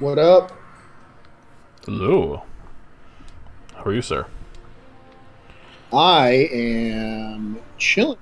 What up? Hello. How are you, sir? I am chilling.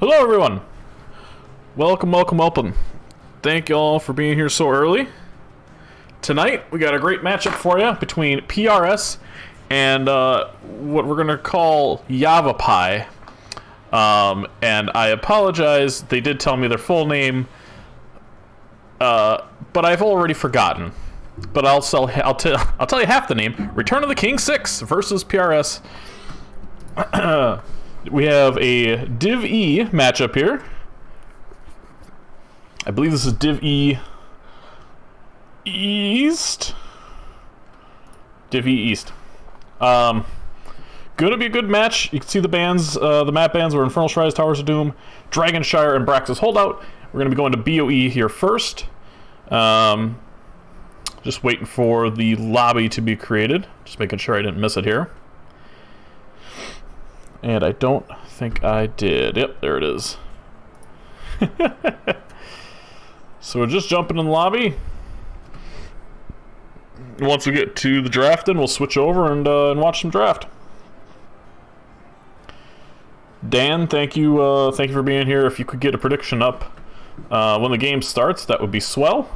Hello, everyone. Welcome, welcome, welcome. Thank you all for being here so early. Tonight, we got a great matchup for you between PRS and what we're going to call Yavapai. And I apologize. They did tell me their full name, but I've already forgotten. But I'll tell you half the name. Return of the King 6 versus PRS. We have a Div E matchup here. I believe this is Div E East. Div E East. Gonna be a good match. You can see the bands, the map bands were Infernal Shrines, Towers of Doom, Dragonshire, and Brax's Holdout. We're gonna be going to BOE here first. Just waiting for the lobby to be created. Just making sure I didn't miss it here. And I don't think I did. Yep, there it is. So we're just jumping in the lobby. Once we get to the drafting, we'll switch over and watch some draft. Dan, thank you for being here. If you could get a prediction up when the game starts, that would be swell.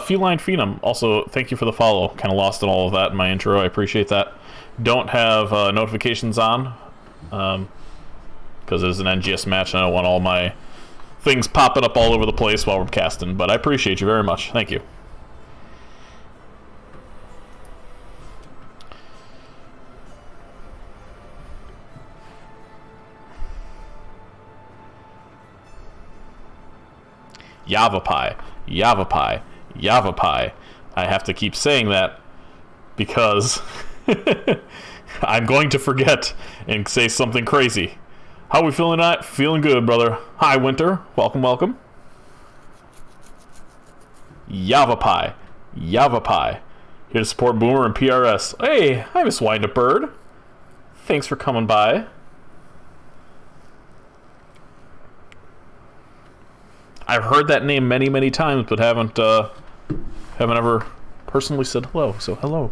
Feline Phenom, also thank you for the follow. Kind of lost in all of that in my intro. I appreciate that. Don't have notifications on because it is an NGS match and I don't want all my things popping up all over the place while we're casting, but I appreciate you very much. Thank you. Yavapai, Yavapai, Yavapai. I have to keep saying that because I'm going to forget and say something crazy. How we feeling tonight? Feeling good, brother. Hi, Winter. Welcome, welcome. Yavapai, Yavapai. Here to support Boomer and PRS. Hey, hi, Miss Wind-Up Bird. Thanks for coming by. I've heard that name many, many times, but haven't ever personally said hello. So hello.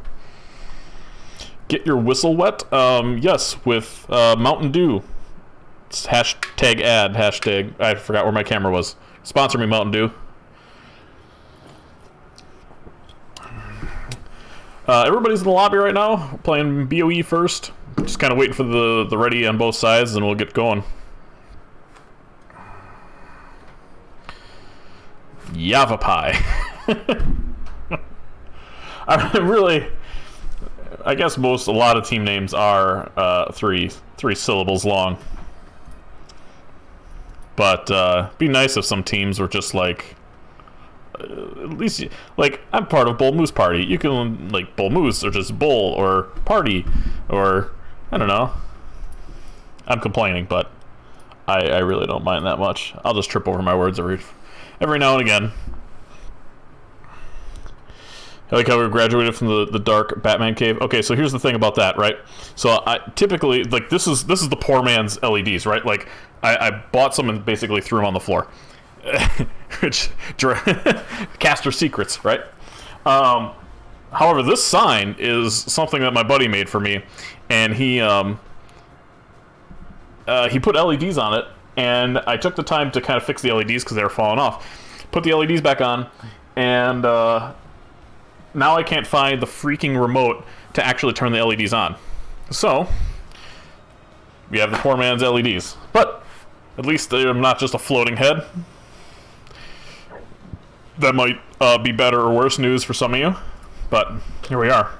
Get your whistle wet? Yes, with Mountain Dew. It's hashtag ad. Hashtag. I forgot where my camera was. Sponsor me, Mountain Dew. Everybody's in the lobby right now. We're playing BOE first. Just kind of waiting for the ready on both sides, and we'll get going. Yavapai. I guess a lot of team names are three syllables long. But be nice if some teams were just like, at least like I'm part of Bull Moose Party. You can like Bull Moose or just Bull or Party or I don't know. I'm complaining, but I really don't mind that much. I'll just trip over my words every now and again. I like how we graduated from the dark Batman cave. Okay, so here's the thing about that, right? So I typically, like, this is the poor man's LEDs, right? Like, I bought some and basically threw them on the floor. Which, caster secrets, right? However, this sign is something that my buddy made for me, and he put LEDs on it, and I took the time to kind of fix the LEDs because they were falling off. Put the LEDs back on, and now I can't find the freaking remote to actually turn the LEDs on. So, we have the poor man's LEDs. But, at least I'm not just a floating head. That might be better or worse news for some of you. But, here we are.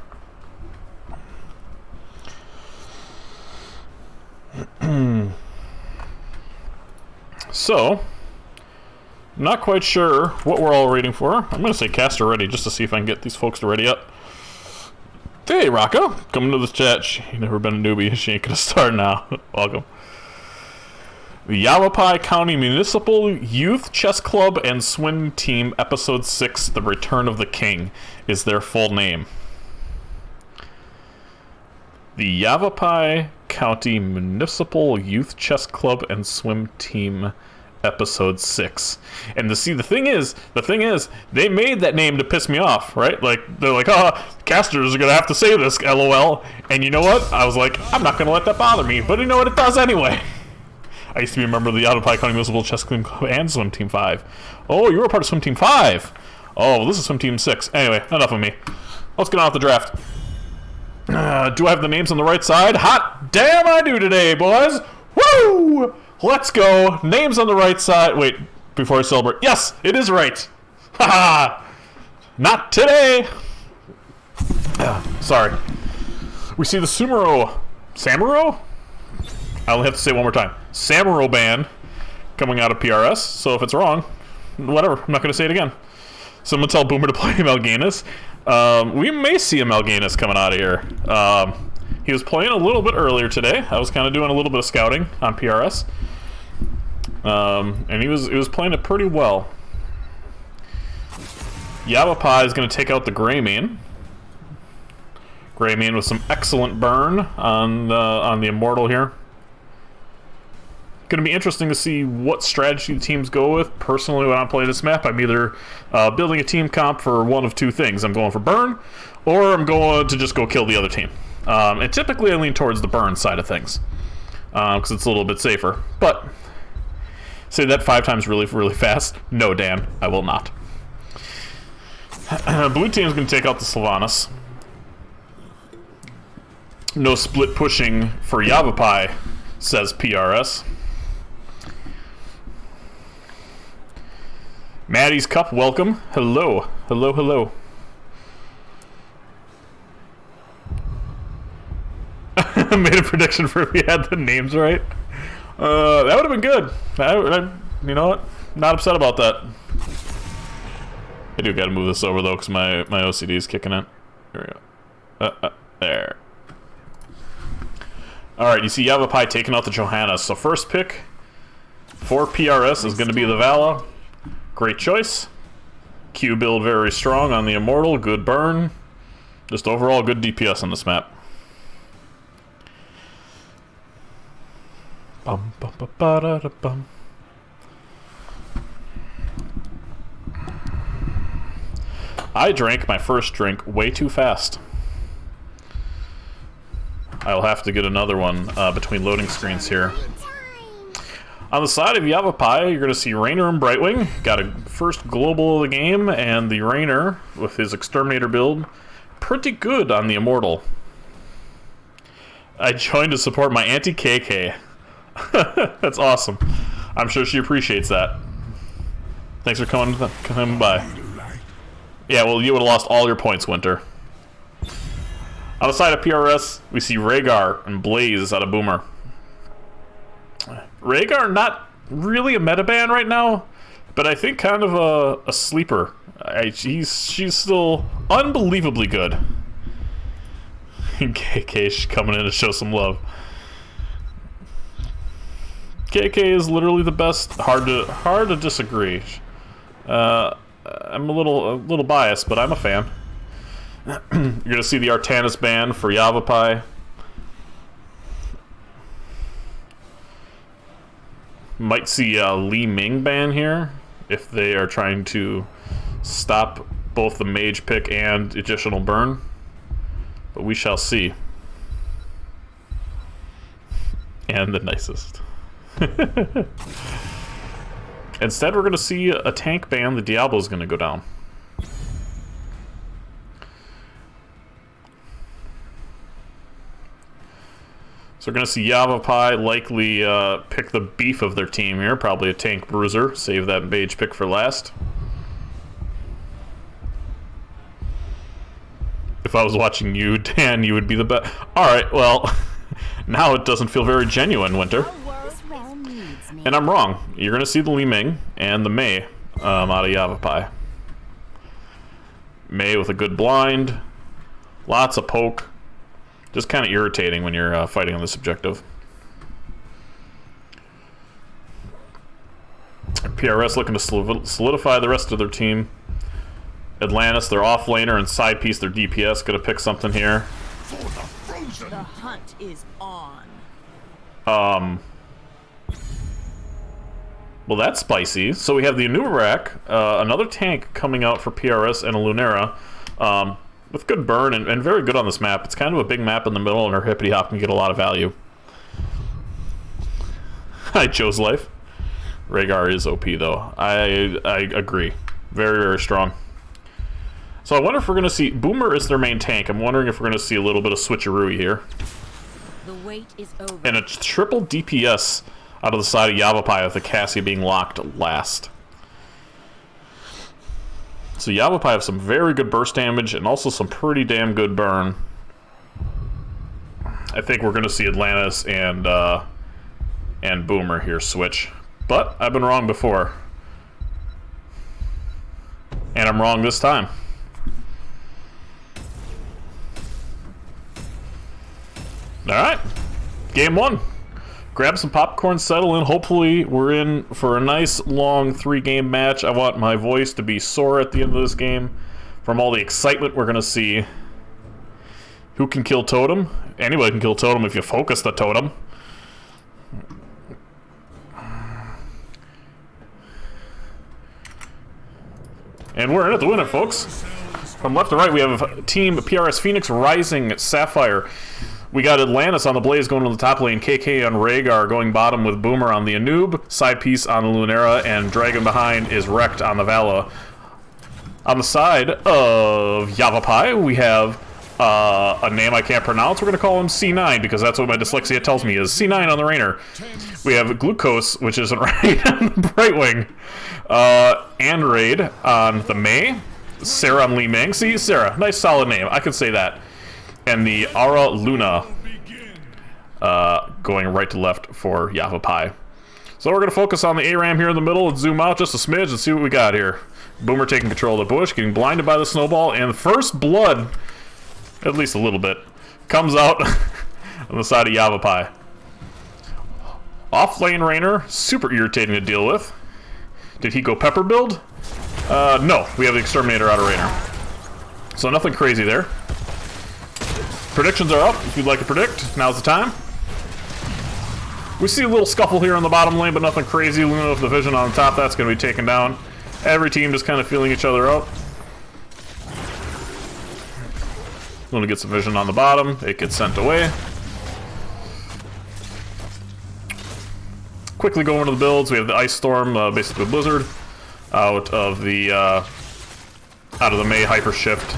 So, not quite sure what we're all waiting for. I'm going to say caster ready just to see if I can get these folks to ready up. Hey, Rocco. Coming to the chat. She's never been a newbie. She ain't going to start now. Welcome. The Yavapai County Municipal Youth Chess Club and Swim Team Episode 6, The Return of the King, is their full name. The Yavapai County Municipal Youth Chess Club and Swim Team Episode 6. And the thing is, they made that name to piss me off, right? Like, they're like, casters are gonna have to say this, LOL. And you know what? I was like, I'm not gonna let that bother me, but you know what? It does anyway. I used to be a member of the Yavapai County Municipal Chess Club and Swim Team 5. Oh, you were a part of Swim Team 5. Oh, well, this is Swim Team 6. Anyway, enough of me. Let's get on with the draft. Do I have the names on the right side? Hot damn I do today, boys! Woo! Let's go. Names on the right side. Wait, before I celebrate. Yes, it is right. Haha! Not today! Sorry. We see the Samuro? I only have to say it one more time. Samuro ban coming out of PRS, so if it's wrong, whatever, I'm not going to say it again. Someone tell Boomer to play Mal'Ganis. We may see a Mal'Ganis coming out of here. He was playing a little bit earlier today. I was kind of doing a little bit of scouting on PRS. And he was playing it pretty well. Yavapai is going to take out the Greymane. Greymane with some excellent burn on the Immortal here. Going to be interesting to see what strategy the teams go with. Personally, when I play this map, I'm either building a team comp for one of two things. I'm going for burn, or I'm going to just go kill the other team. And typically I lean towards the burn side of things, because it's a little bit safer. But, say that 5 times really, really fast. No, Dan, I will not. Blue team's going to take out the Sylvanas. No split pushing for Yavapai, says PRS. Maddie's Cup, welcome. Hello. Hello, hello. Made a prediction for if we had the names right. That would have been good. You know what? Not upset about that. I do gotta move this over though, because my OCD is kicking in. Here we go. There. Alright, you see Yavapai taking out the Johanna. So first pick for PRS is going to be the Vala. Great choice. Q build very strong on the Immortal. Good burn. Just overall good DPS on this map. Bum, bum, ba, ba, da, da, bum. I drank my first drink way too fast. I'll have to get another one between loading screens here. On the side of Yavapai, you're going to see Rainer and Brightwing. Got a first global of the game, and the Rainer, with his Exterminator build, pretty good on the Immortal. I joined to support my Auntie KK. That's awesome. I'm sure she appreciates that. Thanks for coming by. Yeah, well, you would have lost all your points, Winter. On the side of PRS, we see Rhaegar and Blaze out of Boomer. Rhaegar, not really a meta ban right now, but I think kind of a sleeper. She's still unbelievably good. KK's coming in to show some love. KK is literally the best. Hard to disagree. I'm a little biased, but I'm a fan. You're gonna see the Artanis ban for Yavapai. Might see a Li Ming ban here if they are trying to stop both the mage pick and additional burn, but we shall see. And the nicest. Instead, we're going to see a tank ban. The Diablo's going to go down. So we're going to see Yavapai likely pick the beef of their team here. Probably a tank bruiser. Save that mage pick for last. If I was watching you, Dan, you would be the best. Alright, well, now it doesn't feel very genuine, Winter. And I'm wrong. You're going to see the Li Ming and the Mei out of Yavapai. Mei with a good blind. Lots of poke. Just kind of irritating when you're fighting on this objective. PRS looking to solidify the rest of their team. Atlantis, their offlaner, and side piece, their DPS, gonna pick something here. The hunt is on. Well, that's spicy. So we have the Anubarak, another tank coming out for PRS, and a Lunera. With good burn and very good on this map. It's kind of a big map in the middle, and her hippity hop can get a lot of value. I chose life. Rhaegar is OP though. I agree. Very, very strong. So I wonder if we're going to see... Boomer is their main tank. I'm wondering if we're going to see a little bit of switcheroo here. The wait is over. And a triple DPS out of the side of Yavapai with the Cassia being locked last. So Yavapai have some very good burst damage and also some pretty damn good burn. I think we're going to see Atlantis and Boomer here switch. But I've been wrong before. And I'm wrong this time. Alright. Game 1. Grab some popcorn, settle in. Hopefully we're in for a nice long 3-game match. I want my voice to be sore at the end of this game from all the excitement we're going to see. Who can kill Totem? Anybody can kill Totem if you focus the Totem. And we're in it to win it, folks. From left to right, we have Team PRS Phoenix, Rising Sapphire. We got Atlantis on the Blaze going to the top lane, KK on Rhaegar going bottom with Boomer on the Anub, side piece on the Lunera, and Dragon behind is wrecked on the Vala. On the side of Yavapai, we have a name I can't pronounce. We're going to call him C9 because that's what my dyslexia tells me is C9 on the Rainer. We have Glucose, which isn't right, on the Brightwing. Andrade on the Mei. Sarah on Li Ming. See, Sarah, nice solid name. I can say that. And the Ara Luna going right to left for Yavapai. So we're going to focus on the ARAM here in the middle and zoom out just a smidge and see what we got here. Boomer taking control of the bush, getting blinded by the snowball, and the first blood, at least a little bit, comes out on the side of Yavapai. Off lane Rainer, super irritating to deal with. Did he go pepper build? No, we have the Exterminator out of Rainer. So nothing crazy there. Predictions are up. If you'd like to predict, now's the time. We see a little scuffle here on the bottom lane, but nothing crazy. Luna with the vision on the top, that's going to be taken down. Every team just kind of feeling each other out. Luna gets a vision on the bottom. It gets sent away. Quickly going into the builds. We have the Ice Storm, basically Blizzard, out of the Mei Hyper Shift.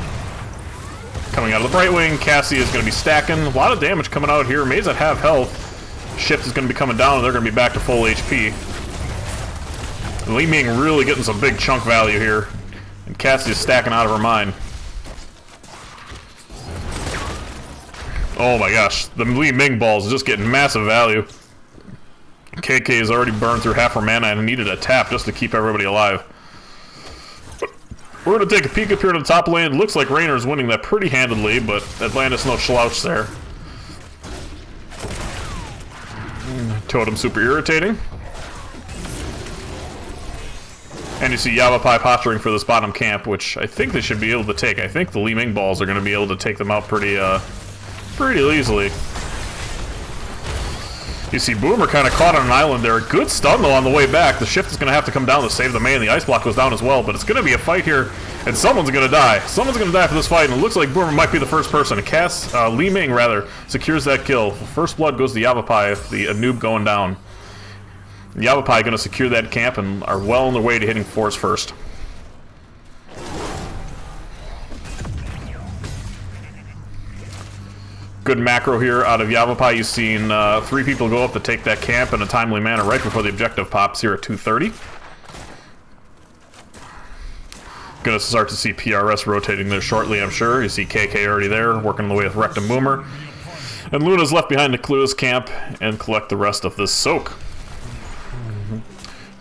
Coming out of the Brightwing, Cassie is going to be stacking. A lot of damage coming out here. Mei's at half health. Shift is going to be coming down, and they're going to be back to full HP. And Li Ming really getting some big chunk value here. And Cassie is stacking out of her mind. Oh my gosh, the Li Ming balls just getting massive value. KK has already burned through half her mana and needed a tap just to keep everybody alive. We're going to take a peek up here to the top lane. Looks like Rainer's winning that pretty handedly, but Atlantis no slouch there. Totem super irritating. And you see Yavapai posturing for this bottom camp, which I think they should be able to take. I think the Li Ming balls are going to be able to take them out pretty easily. You see Boomer kind of caught on an island there. Good stun, though, on the way back. The shift is going to have to come down to save the Mei, and the ice block goes down as well. But it's going to be a fight here, and someone's going to die. Someone's going to die for this fight, and it looks like Boomer might be the first person. Li Ming, rather, secures that kill. First blood goes to Yavapai, the Anub going down. Yavapai going to secure that camp and are well on their way to hitting Force first. Good macro here out of Yavapai. You've seen 3 people go up to take that camp in a timely manner right before the objective pops here at 2:30. Gonna start to see PRS rotating there shortly, I'm sure. You see KK already there, working the way with Rectum Boomer. And Luna's left behind to clear this camp and collect the rest of this soak.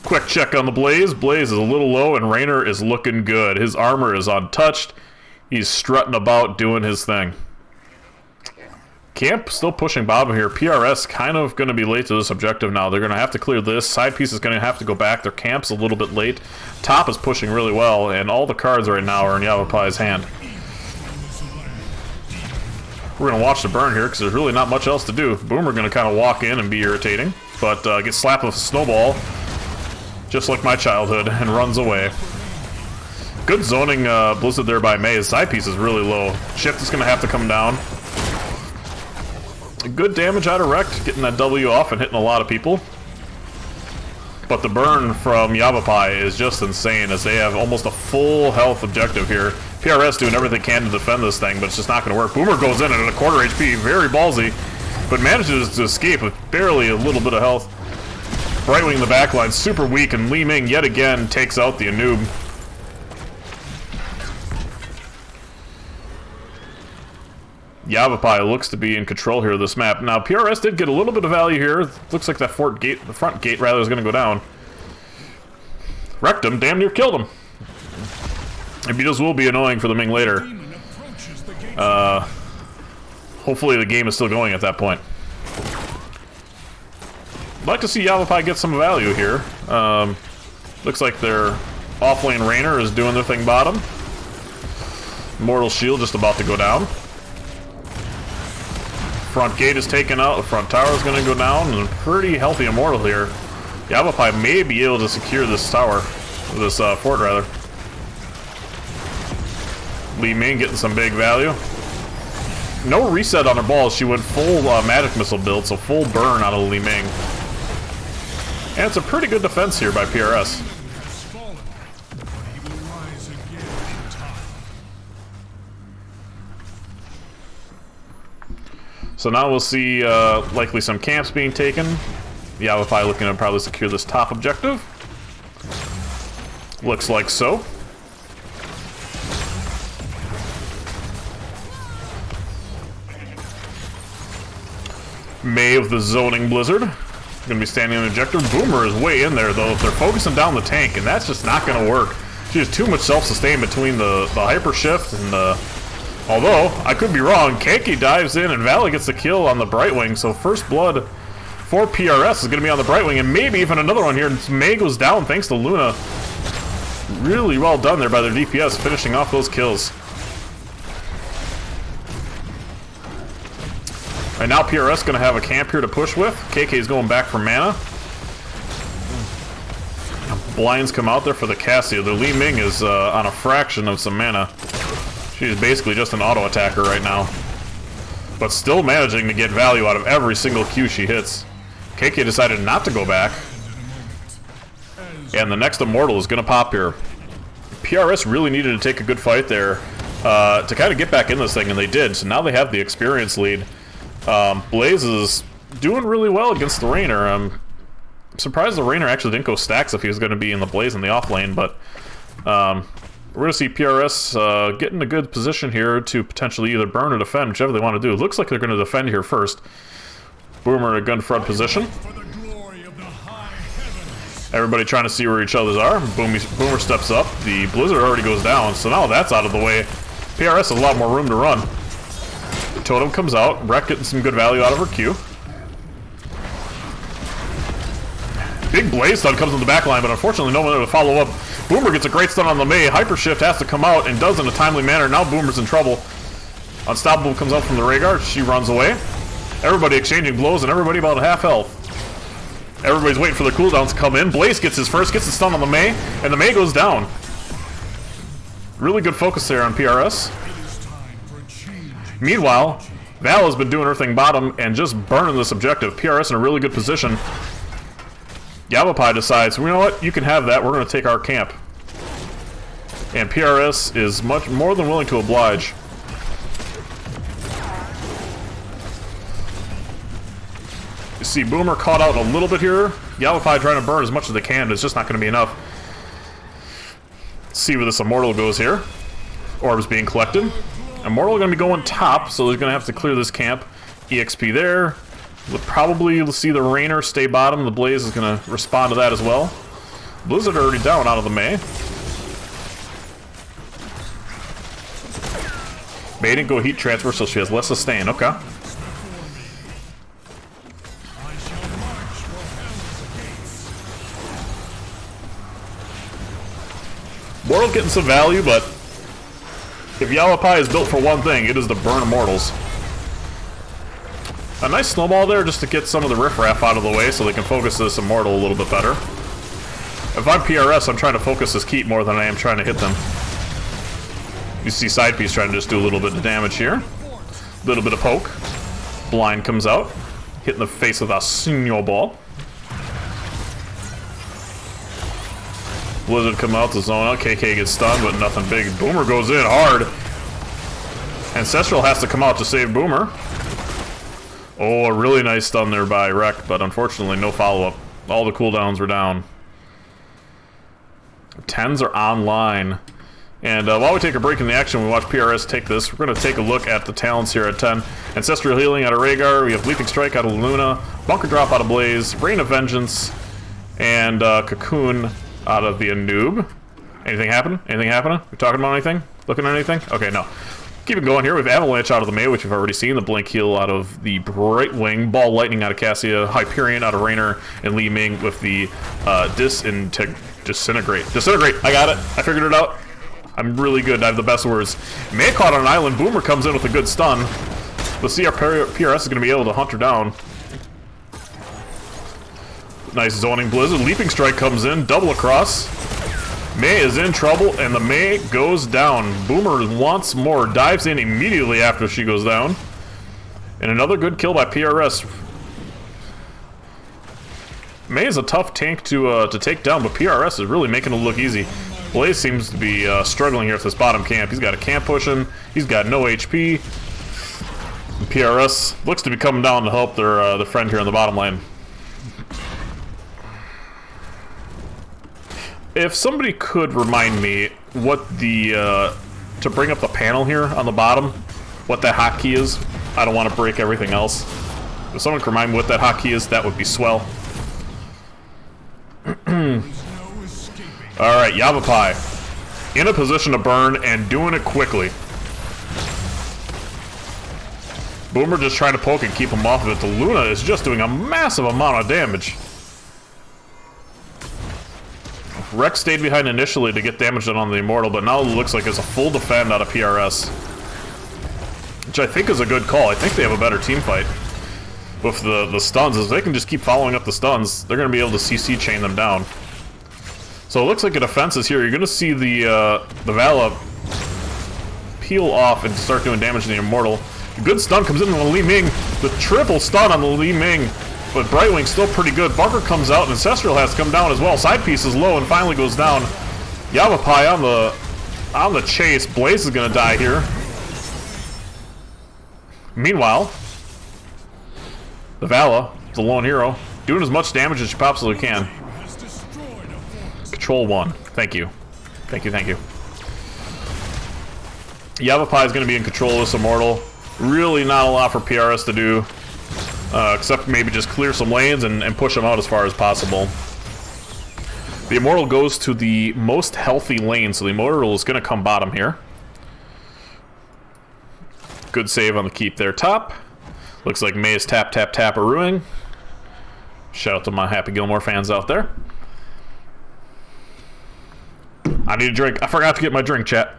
Quick check on the Blaze. Blaze is a little low, and Rainer is looking good. His armor is untouched. He's strutting about doing his thing. Camp still pushing bottom here. PRS kind of going to be late to this objective now. They're going to have to clear this. Side piece is going to have to go back. Their camp's a little bit late. Top is pushing really well, and all the cards right now are in Yavapai's hand. We're going to watch the burn here because there's really not much else to do. Boomer going to kind of walk in and be irritating, but get slapped with a snowball, just like my childhood, and runs away. Good zoning Blizzard there by Mei. His side piece is really low. Shift is going to have to come down. Good damage out of Rect, getting that W off and hitting a lot of people. But the burn from Yavapai is just insane, as they have almost a full health objective here. PRS doing everything they can to defend this thing, but it's just not going to work. Boomer goes in at a quarter HP, very ballsy, but manages to escape with barely a little bit of health. Brightwing in the backline, super weak, and Li Ming yet again takes out the Anub. Yavapai looks to be in control here of this map. Now, PRS did get a little bit of value here. Looks like that front gate rather is going to go down. Wrecked him, damn near killed him. And Beatles will be annoying for the Ming later. Hopefully the game is still going at that point. I'd like to see Yavapai get some value here. Looks like their offlane Rainer is doing their thing bottom. Mortal Shield just about to go down. Front gate is taken out, the front tower is going to go down, and a pretty healthy Immortal here. Yavapai may be able to secure this tower, this fort rather. Li Ming getting some big value. No reset on her balls, she went full magic missile build, so full burn out of Li Ming. And it's a pretty good defense here by PRS. So now we'll see likely some camps being taken. Yavapai looking to probably secure this top objective. Looks like so. May of the Zoning Blizzard. Gonna be standing on the objective. Boomer is way in there though. They're focusing down the tank, and that's just not gonna work. She has too much self-sustain between the hyper shift and the... Although, I could be wrong, Keiki dives in and Valley gets the kill on the Brightwing, so first blood for PRS is going to be on the Brightwing, and maybe even another one here. May goes down thanks to Luna. Really well done there by their DPS, finishing off those kills. Right now PRS going to have a camp here to push with. KK is going back for mana. Blinds come out there for the Cassia. The Li Ming is on a fraction of some mana. She's basically just an auto attacker right now. But still managing to get value out of every single Q she hits. KK decided not to go back. And the next Immortal is going to pop here. PRS really needed to take a good fight there to kind of get back in this thing, and they did. So now they have the experience lead. Blaze is doing really well against the Rainer. I'm surprised the Rainer actually didn't go stacks if he was going to be in the Blaze in the off lane, but... we're going to see PRS get in a good position here to potentially either burn or defend, whichever they want to do. It looks like they're going to defend here first. Boomer in a gun front position. Everybody trying to see where each other's are. Boomer steps up. The Blizzard already goes down, so now that's out of the way. PRS has a lot more room to run. The Totem comes out. Wreck getting some good value out of her Q. Big Blaze stun comes in the back line, but unfortunately no one there to follow up. Boomer gets a great stun on the Mei. Hyper Shift has to come out and does in a timely manner. Now Boomer's in trouble. Unstoppable comes out from the Rhaegar. She runs away. Everybody exchanging blows and everybody about half health. Everybody's waiting for the cooldowns to come in. Blaze gets his first, gets the stun on the Mei, and the Mei goes down. Really good focus there on PRS. Meanwhile, Val has been doing her thing bottom and just burning this objective. PRS in a really good position. Yavapai decides, you know what, you can have that, we're going to take our camp. And PRS is much more than willing to oblige. You see Boomer caught out a little bit here. Yavapai trying to burn as much as they can, but it's just not going to be enough. Let's see where this Immortal goes here. Orbs being collected. Immortal going to be going top, so they're going to have to clear this camp. EXP there. We'll probably see the Rainer stay bottom. The Blaze is going to respond to that as well. Blizzard already down out of the Mei. Mei didn't go heat transfer, so she has less sustain. Okay. Mortal getting some value, but if Yavapai is built for one thing, it is to burn Immortals. A nice snowball there just to get some of the riffraff out of the way so they can focus this Immortal a little bit better. If I'm PRS, I'm trying to focus this Keep more than I am trying to hit them. You see Side Piece trying to just do a little bit of damage here. A little bit of poke. Blind comes out. Hitting the face with a senior ball. Blizzard come out the zone. KK gets stunned, but nothing big. Boomer goes in hard. Ancestral has to come out to save Boomer. Oh, a really nice stun there by Rek, but unfortunately no follow-up. All the cooldowns were down. 10s are online. And while we take a break in the action, we watch PRS take this. We're going to take a look at the talents here at 10. Ancestral Healing out of Rhaegar. We have Leaping Strike out of Luna. Bunker Drop out of Blaze. Rain of Vengeance. And Cocoon out of the Anub. Anything happen? Anything happening? We talking about anything? Looking at anything? Okay, no. Keep it going here. We have Avalanche out of the Mei, which we've already seen. The Blink Heal out of the Brightwing. Ball Lightning out of Cassia. Hyperion out of Raynor. And Li Ming with the Disintegrate. Disintegrate! I got it. I figured it out. I'm really good. I have the best words. Mei caught on an island. Boomer comes in with a good stun. Let's see our PRS is going to be able to hunt her down. Nice zoning Blizzard. Leaping Strike comes in. Double across. Mei is in trouble, and the Mei goes down. Boomer once more dives in immediately after she goes down. And another good kill by PRS. Mei is a tough tank to take down, but PRS is really making it look easy. Blaze seems to be struggling here with this bottom camp. He's got a camp pushing. He's got no HP. And PRS looks to be coming down to help their friend here on the bottom lane. If somebody could remind me what the to bring up the panel here on the bottom, what that hotkey is. I don't want to break everything else. If someone could remind me what that hotkey is, that would be swell. Alright, Yavapai. In a position to burn and doing it quickly. Boomer just trying to poke and keep him off of it. The Luna is just doing a massive amount of damage. Rex stayed behind initially to get damage done on the Immortal, but now it looks like it's a full defend out of PRS. Which I think is a good call. I think they have a better team fight. With the stuns, if they can just keep following up the stuns, they're going to be able to CC chain them down. So it looks like a defense is here. You're going to see the Vala peel off and start doing damage to the Immortal. A good stun comes in on the Li Ming. The triple stun on the Li Ming. But Brightwing's still pretty good. Bunker comes out and Ancestral has to come down as well. Side piece is low and finally goes down. Yavapai on the chase. Blaze is going to die here. Meanwhile, the Vala, the lone hero, doing as much damage as she possibly can. Control 1. Thank you. Thank you, thank you. Yavapai is going to be in control of this Immortal. Really not a lot for PRS to do. Except maybe just clear some lanes and push them out as far as possible. The Immortal goes to the most healthy lane, so the Immortal is going to come bottom here. Good save on the keep there top. Looks like Mei is tap-a-rooing. Shout out to my Happy Gilmore fans out there. I need a drink. I forgot to get my drink, chat.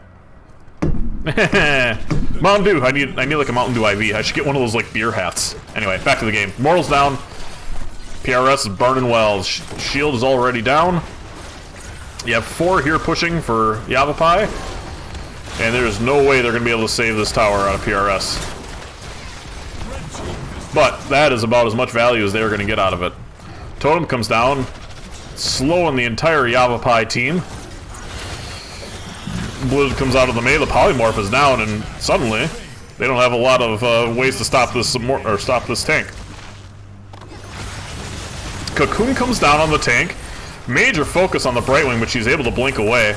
Mountain Dew. I need like a Mountain Dew IV. I should get one of those like beer hats. Anyway, back to the game. Mortal's down. PRS is burning well. Shield is already down. You have 4 here pushing for Yavapai. And there's no way they're going to be able to save this tower out of PRS. But that is about as much value as they're going to get out of it. Totem comes down, slowing the entire Yavapai team. Blizzard comes out of the Mei, the Polymorph is down, and suddenly they don't have a lot of ways to stop this tank. Cocoon comes down on the tank. Major focus on the Brightwing, but she's able to blink away.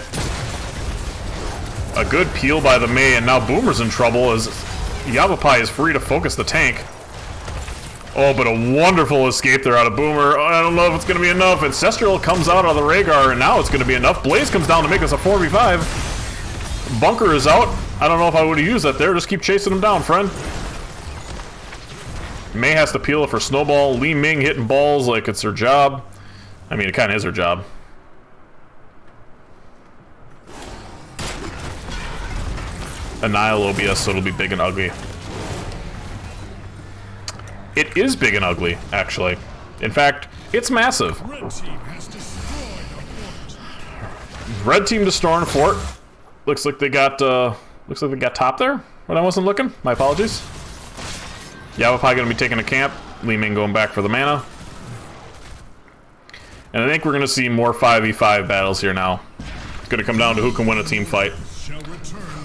A good peel by the Mei, and now Boomer's in trouble as Yavapai is free to focus the tank. Oh, but a wonderful escape there out of Boomer. I don't know if it's going to be enough. Ancestral comes out of the Rhaegar, and now it's going to be enough. Blaze comes down to make us a 4v5. Bunker is out. I don't know if I would have used that there. Just keep chasing him down, friend. Mei has to peel it for Snowball. Li Ming hitting balls like it's her job. I mean, it kind of is her job. Annihil OBS, so it'll be big and ugly. It is big and ugly, actually. In fact, it's massive. Red team destroying fort. Looks like they got top there when I wasn't looking. My apologies. Yavapai gonna be taking a camp. Li Ming going back for the mana. And I think we're going to see more 5v5 battles here now. It's going to come down to who can win a team fight.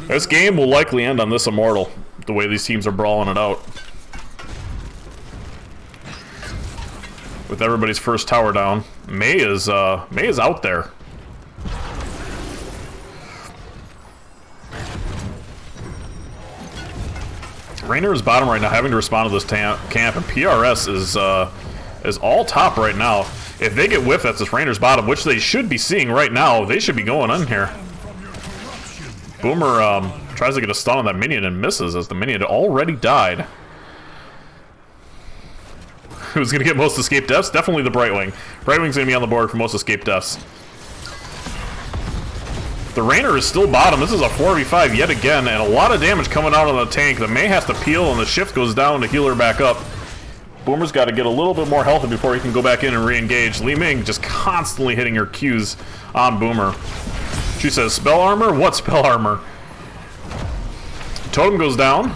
This game will likely end on this Immortal, the way these teams are brawling it out. With everybody's first tower down. Mei is out there. Raynor is bottom right now, having to respond to this camp, and PRS is all top right now. If they get whiffed, that's this Raynor's bottom, which they should be seeing right now. They should be going in here. Boomer tries to get a stun on that minion and misses, as the minion had already died. Who's going to get most escape deaths? Definitely the Brightwing. Brightwing's going to be on the board for most escape deaths. The Raynor is still bottom. This is a 4v5 yet again, and a lot of damage coming out on the tank. The Mei has to peel, and the shift goes down to heal her back up. Boomer's got to get a little bit more healthy before he can go back in and re-engage. Li Ming just constantly hitting her Qs on Boomer. She says, spell armor? What spell armor? Totem goes down.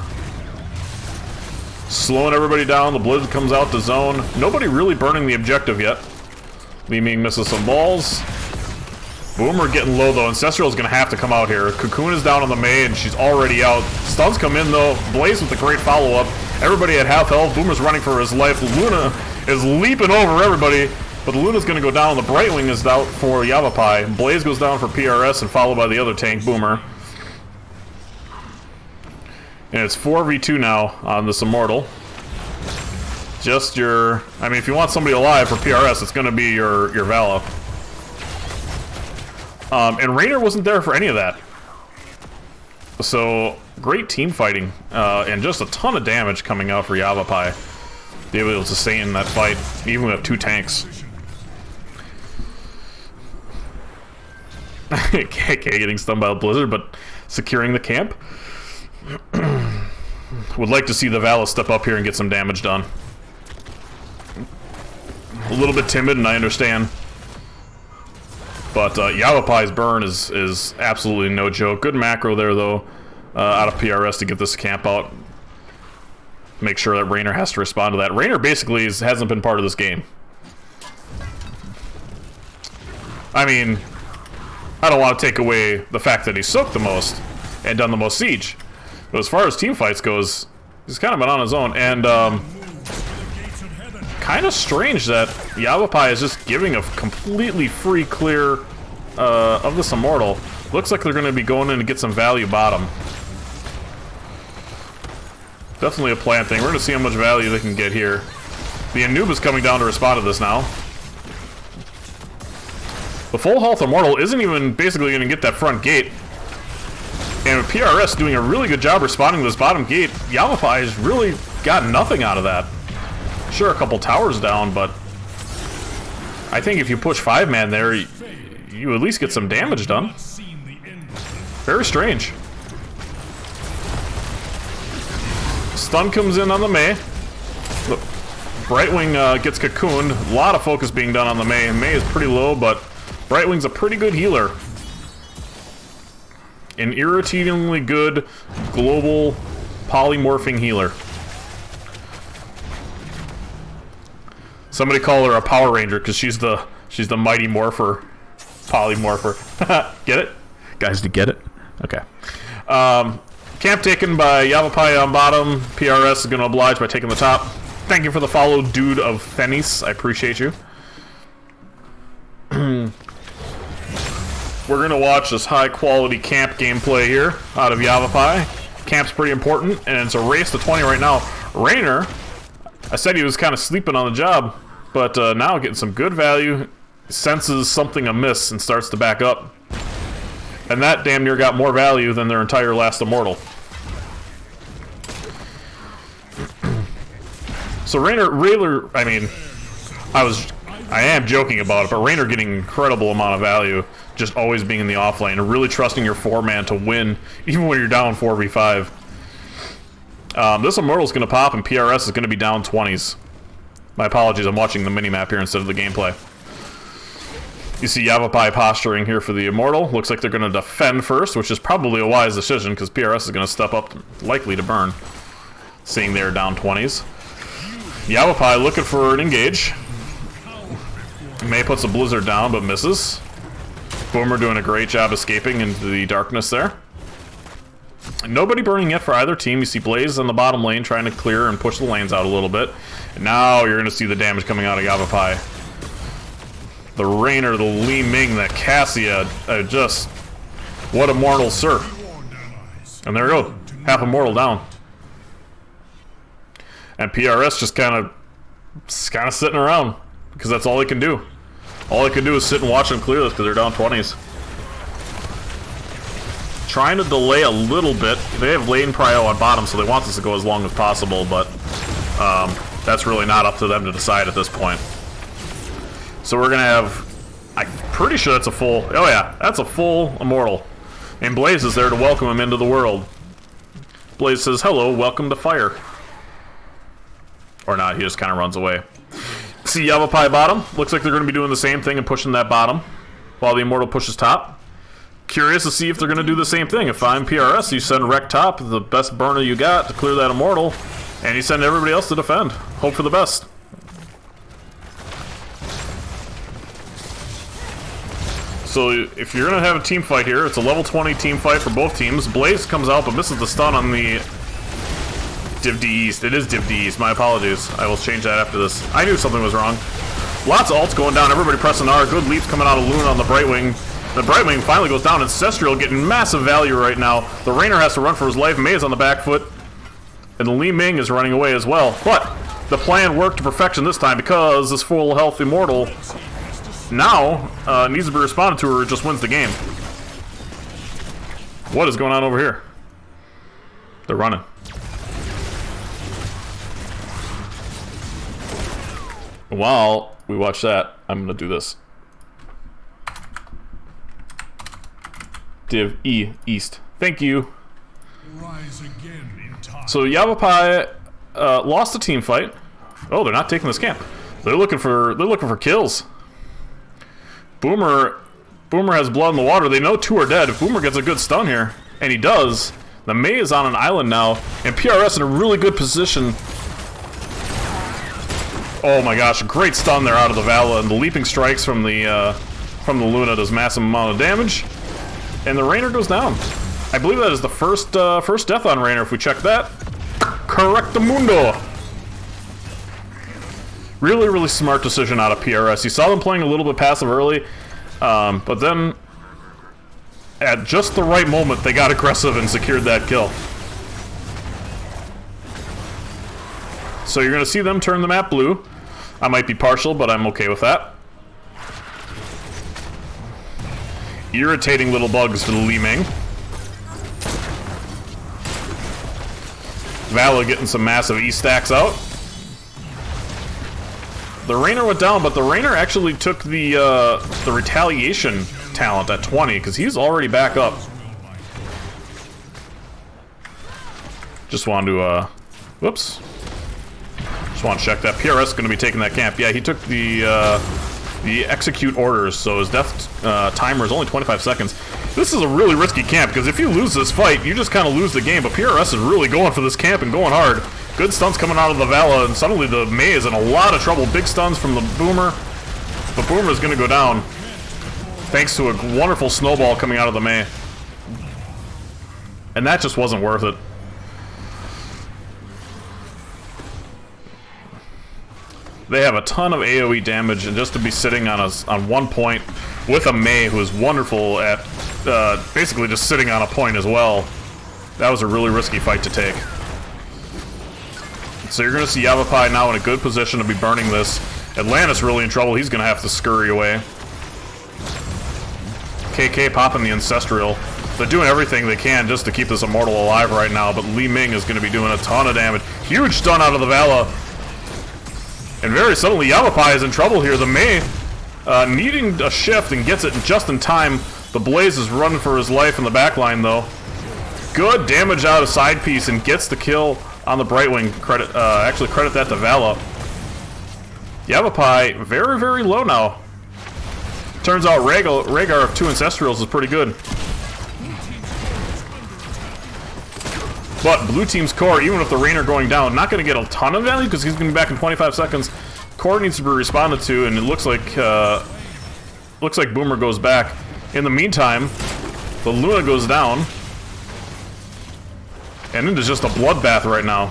Slowing everybody down. The Blizz comes out to zone. Nobody really burning the objective yet. Li Ming misses some balls. Boomer getting low though. Ancestral is going to have to come out here. Cocoon is down on the Mei and she's already out. Stuns come in though. Blaze with a great follow-up. Everybody at half health. Boomer's running for his life. Luna is leaping over everybody. But Luna's going to go down. The Brightwing is out for Yavapai. Blaze goes down for PRS and followed by the other tank, Boomer. And it's 4v2 now on this Immortal. Just your... I mean, if you want somebody alive for PRS, it's going to be your Vala. And Raynor wasn't there for any of that. So, great team fighting. And just a ton of damage coming out for Yavapai. Be able to sustain that fight, even with 2 tanks. KK getting stunned by the Blizzard, but securing the camp. Would like to see the Vala step up here and get some damage done. A little bit timid, and I understand. But Yavapai's burn is absolutely no joke. Good macro there, though, out of PRS to get this camp out. Make sure that Raynor has to respond to that. Raynor basically hasn't been part of this game. I mean, I don't want to take away the fact that he's soaked the most and done the most siege. But as far as team fights goes, he's kind of been on his own. And kind of strange that Yavapai is just giving a completely free clear of this Immortal. Looks like they're going to be going in to get some value bottom. Definitely a plan thing. We're going to see how much value they can get here. The Anubis coming down to respond to this now. The full health Immortal isn't even basically going to get that front gate. And with PRS doing a really good job responding to this bottom gate, Yavapai has really got nothing out of that. Sure, a couple towers down, but I think if you push 5-man there, you at least get some damage done. Very strange. Stun comes in on the Mei. Look, Brightwing gets cocooned. A lot of focus being done on the Mei. Mei is pretty low, but Brightwing's a pretty good healer. An irritatingly good global polymorphing healer. Somebody call her a Power Ranger because she's the mighty morpher, polymorpher. Get it, guys? Do you get it? Okay. Camp taken by Yavapai on bottom. PRS is going to oblige by taking the top. Thank you for the follow, dude of Thenis. I appreciate you. We're going to watch this high-quality camp gameplay here out of Yavapai. Camp's pretty important, and it's a race to 20 right now. Raynor, I said he was kind of sleeping on the job, but now getting some good value, senses something amiss and starts to back up. And that damn near got more value than their entire last Immortal. So Raynor, I mean, I am joking about it, but Raynor getting an incredible amount of value, just always being in the off lane and really trusting your 4-man to win, even when you're down 4v5. This Immortal's going to pop, and PRS is going to be down 20s. My apologies, I'm watching the minimap here instead of the gameplay. You see Yavapai posturing here for the Immortal. Looks like they're going to defend first, which is probably a wise decision, because PRS is going to step up, likely to burn. Seeing they're down 20s. Yavapai looking for an engage. May puts a blizzard down, but misses. Boomer doing a great job escaping into the darkness there. Nobody burning yet for either team. You see Blaze on the bottom lane trying to clear and push the lanes out a little bit. And now you're going to see the damage coming out of Yavapai. The Rainer, the Li Ming, the Cassia, just... what a mortal sir. And there we go. Half a mortal down. And PRS just kind of sitting around. Because that's all they can do. All they can do is sit and watch them clear this because they're down 20s. Trying to delay a little bit. They have lane prio on bottom, so they want this to go as long as possible, but that's really not up to them to decide at this point. So we're going to have... I'm pretty sure that's a full... oh yeah, that's a full Immortal. And Blaze is there to welcome him into the world. Blaze says, hello, welcome to fire. Or not, he just kind of runs away. See Yavapai bottom. Looks like they're going to be doing the same thing and pushing that bottom while the Immortal pushes top. Curious to see if they're going to do the same thing. If I'm PRS, you send Wreck top, the best burner you got to clear that Immortal, and you send everybody else to defend. Hope for the best. So if you're going to have a team fight here, it's a level 20 team fight for both teams. Blaze comes out but misses the stun on the Div D East. It is Div D East. My apologies. I will change that after this. I knew something was wrong. Lots of ults going down. Everybody pressing R. Good leaps coming out of Luna on the Brightwing. The Brightwing finally goes down. Ancestral getting massive value right now. The Rainer has to run for his life. May is on the back foot. And the Li Ming is running away as well. But the plan worked to perfection this time because this full health Immortal now needs to be responded to or it just wins the game. What is going on over here? They're running. While we watch that, I'm going to do this. Div E East. Thank you. Rise again in time. So Yavapai lost the team fight. Oh, they're not taking this camp. They're looking for kills. Boomer has blood in the water. They know two are dead. If Boomer gets a good stun here, and he does, the May is on an island now, and PRS in a really good position. Oh my gosh, great stun there out of the Vala, and the leaping strikes from the Luna does massive amount of damage. And the Rainer goes down. I believe that is the first death on Rainer, if we check that. Correctamundo! Really, really smart decision out of PRS. You saw them playing a little bit passive early, but then at just the right moment, they got aggressive and secured that kill. So you're going to see them turn the map blue. I might be partial, but I'm okay with that. Irritating little bugs for the Li Ming. Vala getting some massive E-stacks out. The Rainer went down, but the Rainer actually took the retaliation talent at 20, because he's already back up. Just wanted to, whoops. Just want to check that. PRS is going to be taking that camp. Yeah, he took the execute orders, so his death timer is only 25 seconds. This is a really risky camp, because if you lose this fight, you just kind of lose the game, but PRS is really going for this camp and going hard. Good stuns coming out of the Vala, and suddenly the May is in a lot of trouble. Big stuns from the Boomer, but Boomer is going to go down, thanks to a wonderful snowball coming out of the May. And that just wasn't worth it. They have a ton of AoE damage, and just to be sitting on 1 point with a May who is wonderful at basically just sitting on a point as well, that was a really risky fight to take. So you're going to see Yavapai now in a good position to be burning this. Atlantis really in trouble. He's going to have to scurry away. KK popping the Ancestral. They're doing everything they can just to keep this Immortal alive right now, but Li Ming is going to be doing a ton of damage. Huge stun out of the Vala. And very suddenly, Yavapai is in trouble here. The May needing a shift and gets it just in time. The Blaze is running for his life in the backline, though. Good damage out of side piece and gets the kill on the Brightwing. Actually, credit that to Vala. Yavapai very, very low now. Turns out Rhaegar of 2 Ancestrals is pretty good. But blue team's core, even with the Rainer going down, not going to get a ton of value because he's going to be back in 25 seconds. Core needs to be responded to, and it looks like Boomer goes back. In the meantime, the Luna goes down, and it is just a bloodbath right now.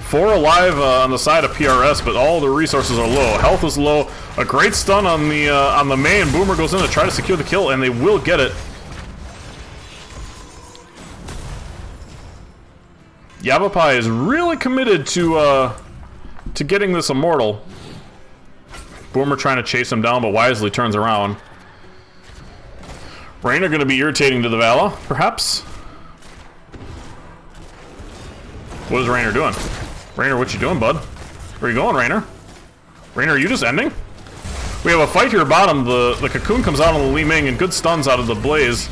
Four alive on the side of PRS, but all the resources are low. Health is low. A great stun on the main. Boomer goes in to try to secure the kill, and they will get it. Yavapai is really committed to getting this immortal. Boomer trying to chase him down, but wisely turns around. Raynor going to be irritating to the Vala, perhaps. What is Raynor doing? Raynor, what you doing, bud? Where you going, Raynor? Raynor, are you just ending? We have a fight here bottom. The cocoon comes out on the Li Ming and good stuns out of the Blaze.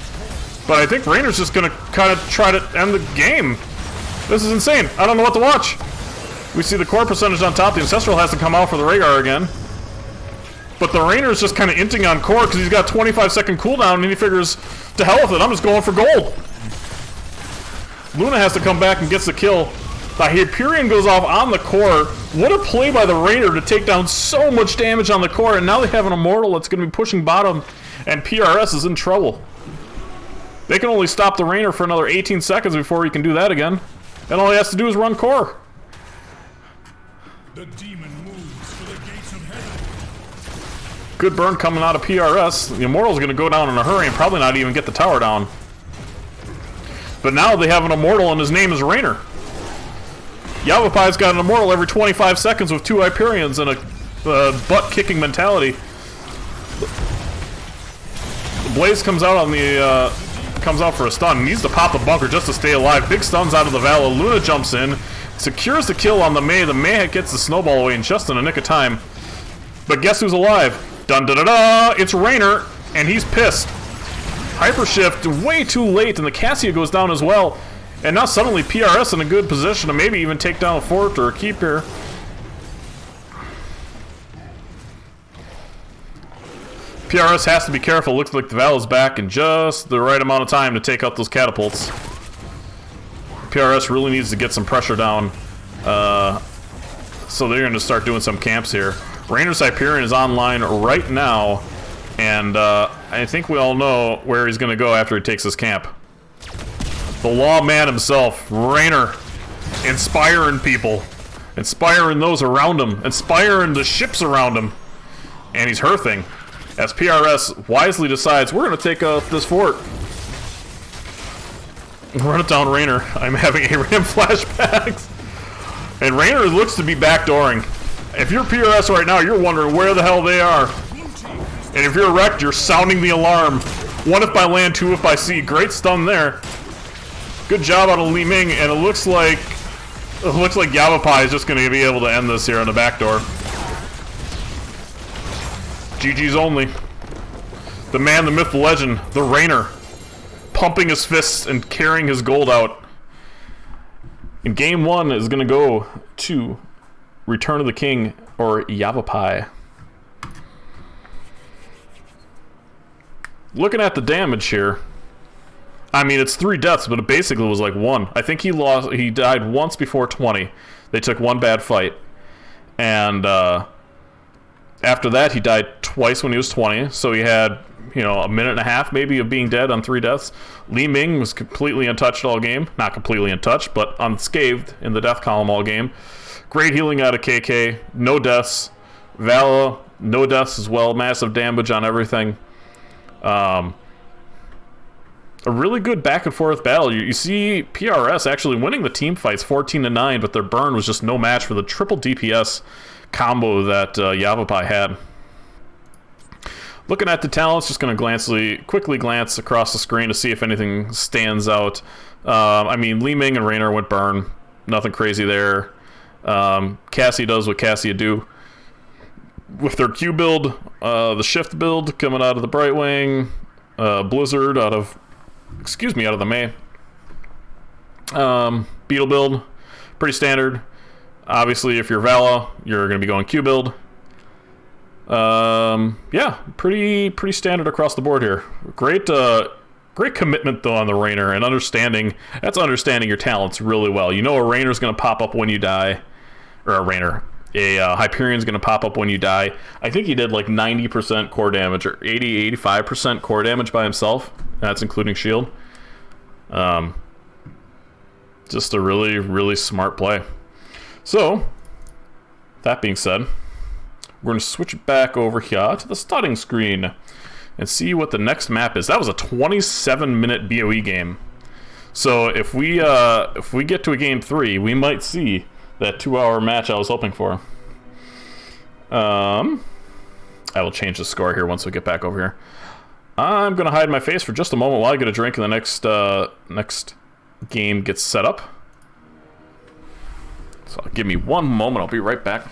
But I think Raynor's just going to kind of try to end the game. This is insane. I don't know what to watch. We see the core percentage on top. The Ancestral has to come out for the Rhaegar again. But the Raynor's just kind of inting on core because he's got 25-second cooldown and he figures, to hell with it, I'm just going for gold. Luna has to come back and gets the kill. The Hyperion goes off on the core. What a play by the Raynor to take down so much damage on the core, and now they have an Immortal that's going to be pushing bottom, and PRS is in trouble. They can only stop the Raynor for another 18 seconds before he can do that again. And all he has to do is run core. The demon moves to the gates of heaven. Good burn coming out of PRS. The Immortal's going to go down in a hurry and probably not even get the tower down. But now they have an Immortal and his name is Raynor. Yavapai's got an Immortal every 25 seconds with 2 Hyperions and a butt-kicking mentality. The Blaze comes out on the comes out for a stun. Needs to pop the bunker just to stay alive. Big stuns out of the Vala. Luna jumps in, secures the kill on the Mei. The Mei gets the snowball away in just in a nick of time. But guess who's alive? Dun da da da! It's Raynor, and he's pissed. Hypershift way too late, and the Cassia goes down as well. And now suddenly PRS in a good position to maybe even take down a fort or a keep here. PRS has to be careful. Looks like the Val is back in just the right amount of time to take out those catapults. PRS really needs to get some pressure down. So they're going to start doing some camps here. Raynor's Hyperion is online right now. And I think we all know where he's going to go after he takes his camp. The lawman himself, Raynor, inspiring people, inspiring those around him, inspiring the ships around him, and he's hearthing as PRS wisely decides we're going to take this fort. Run it down, Raynor. I'm having ARAM flashbacks, and Raynor looks to be backdooring. If you're PRS right now, you're wondering where the hell they are, and if you're wrecked, you're sounding the alarm. 1 if by land, 2 if by sea. Great stun there. Good job out of Li Ming, and it looks like Yavapai is just going to be able to end this here on the back door. GG's only. The man, the myth, the legend, the Raynor, pumping his fists and carrying his gold out. And game 1 is going to go to Return of the King or Yavapai. Looking at the damage here. I mean, it's 3 deaths, but it basically was like 1. I think he died once before 20. They took 1 bad fight. And after that, he died twice when he was 20. So he had, you know, a minute and a half maybe of being dead on 3 deaths. Li Ming was completely untouched all game. Not completely untouched, but unscathed in the death column all game. Great healing out of KK. No deaths. Vala, no deaths as well. Massive damage on everything. A really good back and forth battle. You see PRS actually winning the team fights 14-9, but their burn was just no match for the triple DPS combo that Yavapai had. Looking at the talents, just going to quickly glance across the screen to see if anything stands out. I mean, Li Ming and Raynor went burn. Nothing crazy there. Cassie does what Cassie do. With their Q build, the shift build coming out of the Brightwing, Blizzard out of the Mei. Beetle build, pretty standard. Obviously, if you're Vala, you're going to be going Q build. Yeah, pretty standard across the board here. Great Great commitment, though, on the Rainer, and understanding your talents really well. You know a Rainer's going to pop up when you die, or a Rainer. A Hyperion's going to pop up when you die. I think he did like 90% core damage, or 85% core damage by himself. That's including shield. Just a really, really smart play. So, that being said, we're going to switch back over here to the starting screen and see what the next map is. That was a 27-minute BOE game. So if we get to a game 3, we might see that 2-hour match I was hoping for. I will change the score here once we get back over here. I'm going to hide my face for just a moment while I get a drink and the next game gets set up. So give me one moment, I'll be right back.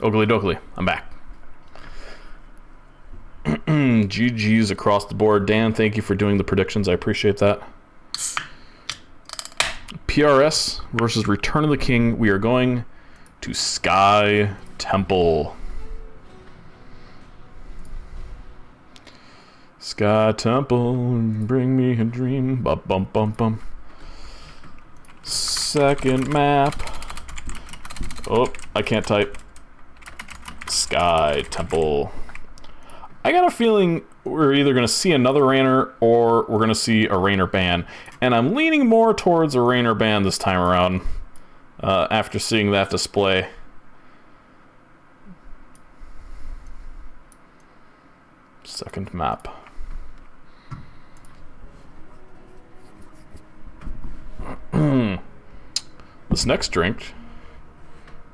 Ogly doggly, I'm back. GG's across the board. Dan, thank you for doing the predictions. I appreciate that. PRS versus Return of the King. We are going to Sky Temple. Sky Temple, bring me a dream. Bum bum bum bum. Second map. Oh, I can't type. Sky Temple. I got a feeling we're either going to see another Rainer or we're going to see a Rainer ban. And I'm leaning more towards a Rainer ban this time around after seeing that display. Second map. This next drink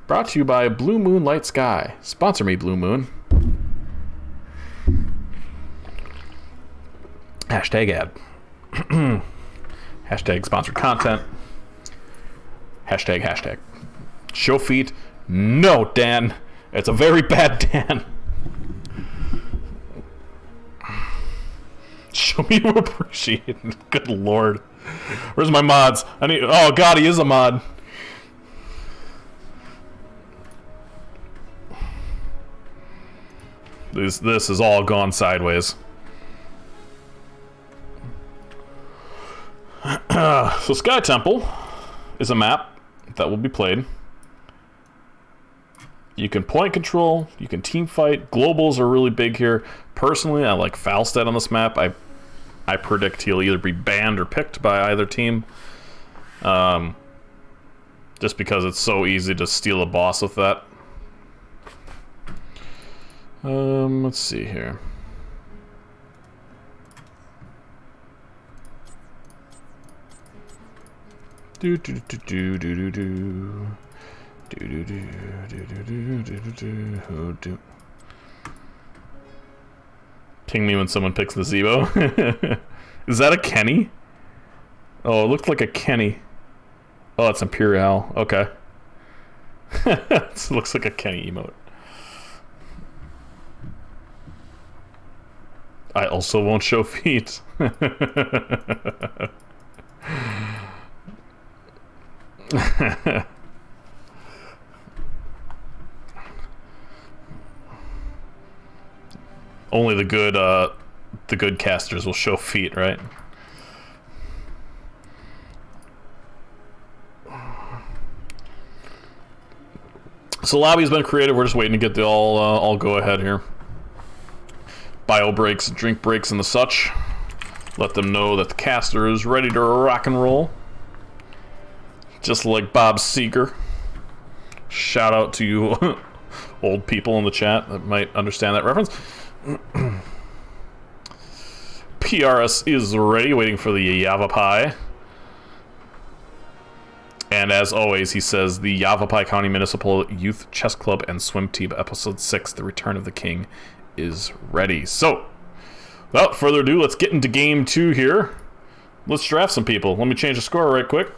brought to you by Blue Moon Light Sky. Sponsor me, Blue Moon. Hashtag ad. Hashtag sponsored content. Hashtag. Show feet. No, Dan. It's a very bad Dan. Show me you appreciate it. Good lord. Where's my mods? Oh god, he is a mod. This has all gone sideways. So Sky Temple is a map that will be played. You can point control, you can team fight. Globals are really big here. Personally, I like Falstad on this map. I predict he'll either be banned or picked by either team. Just because it's so easy to steal a boss with that. Let's see here. Ping me when someone picks the Zebo. Is that a Kenny? Oh, it looked like a Kenny. Oh, it's Imperial. Okay. It looks like a Kenny emote. I also won't show feet. Only the good casters will show feet, right? So lobby's been created. We're just waiting to get the all go ahead here. Bio breaks, drink breaks, and the such. Let them know that the caster is ready to rock and roll. Just like Bob Seeger. Shout out to you old people in the chat that might understand that reference. PRS is ready, waiting for the Yavapai. And as always, he says the Yavapai County Municipal Youth Chess Club and Swim Team Episode 6, The Return of the King, is ready. So, without further ado, let's get into Game 2 here. Let's draft some people. Let me change the score right quick.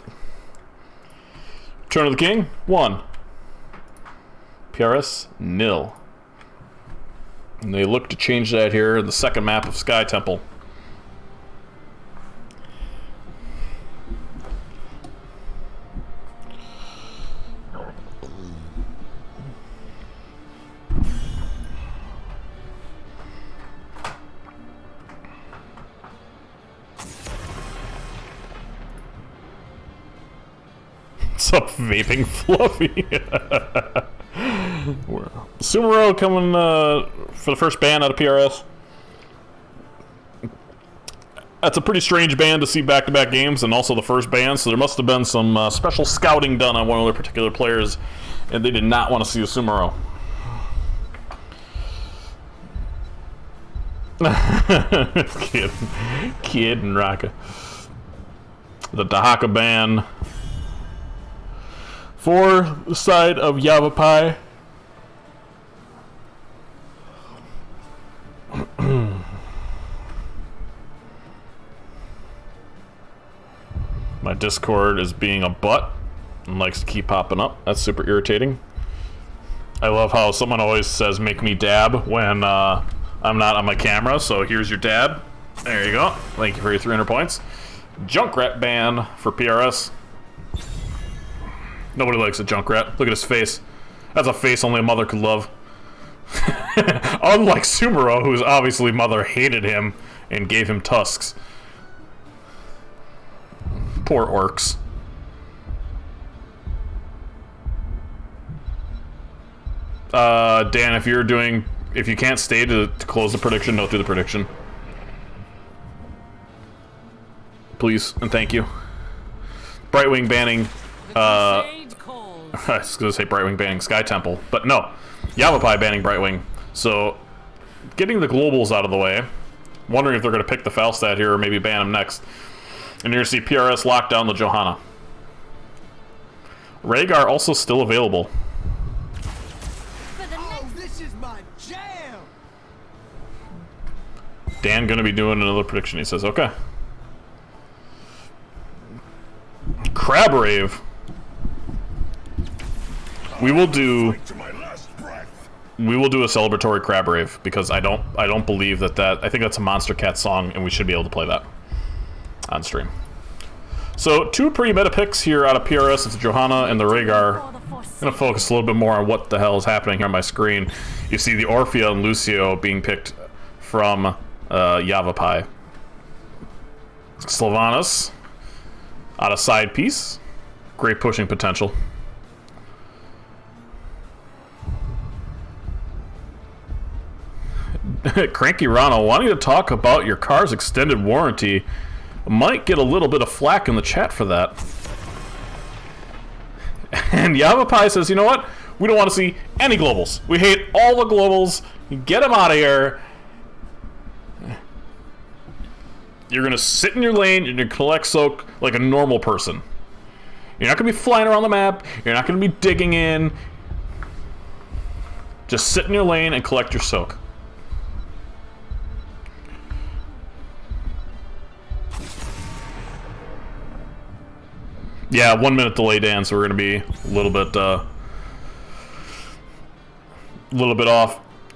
Return of the King, 1. PRS, 0. And they look to change that here in the second map of Sky Temple. What's up, vaping Fluffy? Sumero coming for the first ban out of PRS. That's a pretty strange ban to see back-to-back games, and also the first ban, so there must have been some special scouting done on one of their particular players, and they did not want to see a Sumero. Kid and Raka. The Dahaka ban for the side of Yavapai. My Discord is being a butt and likes to keep popping up. That's super irritating. I love how someone always says make me dab when I'm not on my camera, so here's your dab. There you go. Thank you for your 300 points. Junkrat ban for PRS. Nobody likes a Junkrat. Look at his face. That's a face only a mother could love. Unlike Sumero, whose obviously mother hated him and gave him tusks. Poor orcs. Dan, if you can't stay to close the prediction, don't do the prediction. Please and thank you. Brightwing banning. I was gonna say Brightwing banning Sky Temple, but no. Yavapai banning Brightwing. So, getting the globals out of the way. Wondering if they're gonna pick the Falstad here or maybe ban him next. And you're gonna see PRS lock down the Johanna. Rhaegar also still available. Oh, this is my jam. Dan gonna be doing another prediction, he says. Okay. Crabrave. We will do a celebratory Crabrave because I don't believe that I think that's a Monster Cat song and we should be able to play that on stream. So 2 pretty meta picks here out of PRS. It's Johanna and the Rhaegar. I'm gonna focus a little bit more on what the hell is happening here on my screen. You see the Orphea and Lucio being picked from Yavapai. Sylvanas out of side piece. Great pushing potential. Cranky Rano wanting to talk about your car's extended warranty. Might get a little bit of flack in the chat for that. And Yavapai says, you know what? We don't want to see any globals. We hate all the globals. Get them out of here. You're going to sit in your lane and you're going to collect soak like a normal person. You're not going to be flying around the map. You're not going to be digging in. Just sit in your lane and collect your soak. Yeah, 1 minute delay, Dan, so we're going to be a little bit off.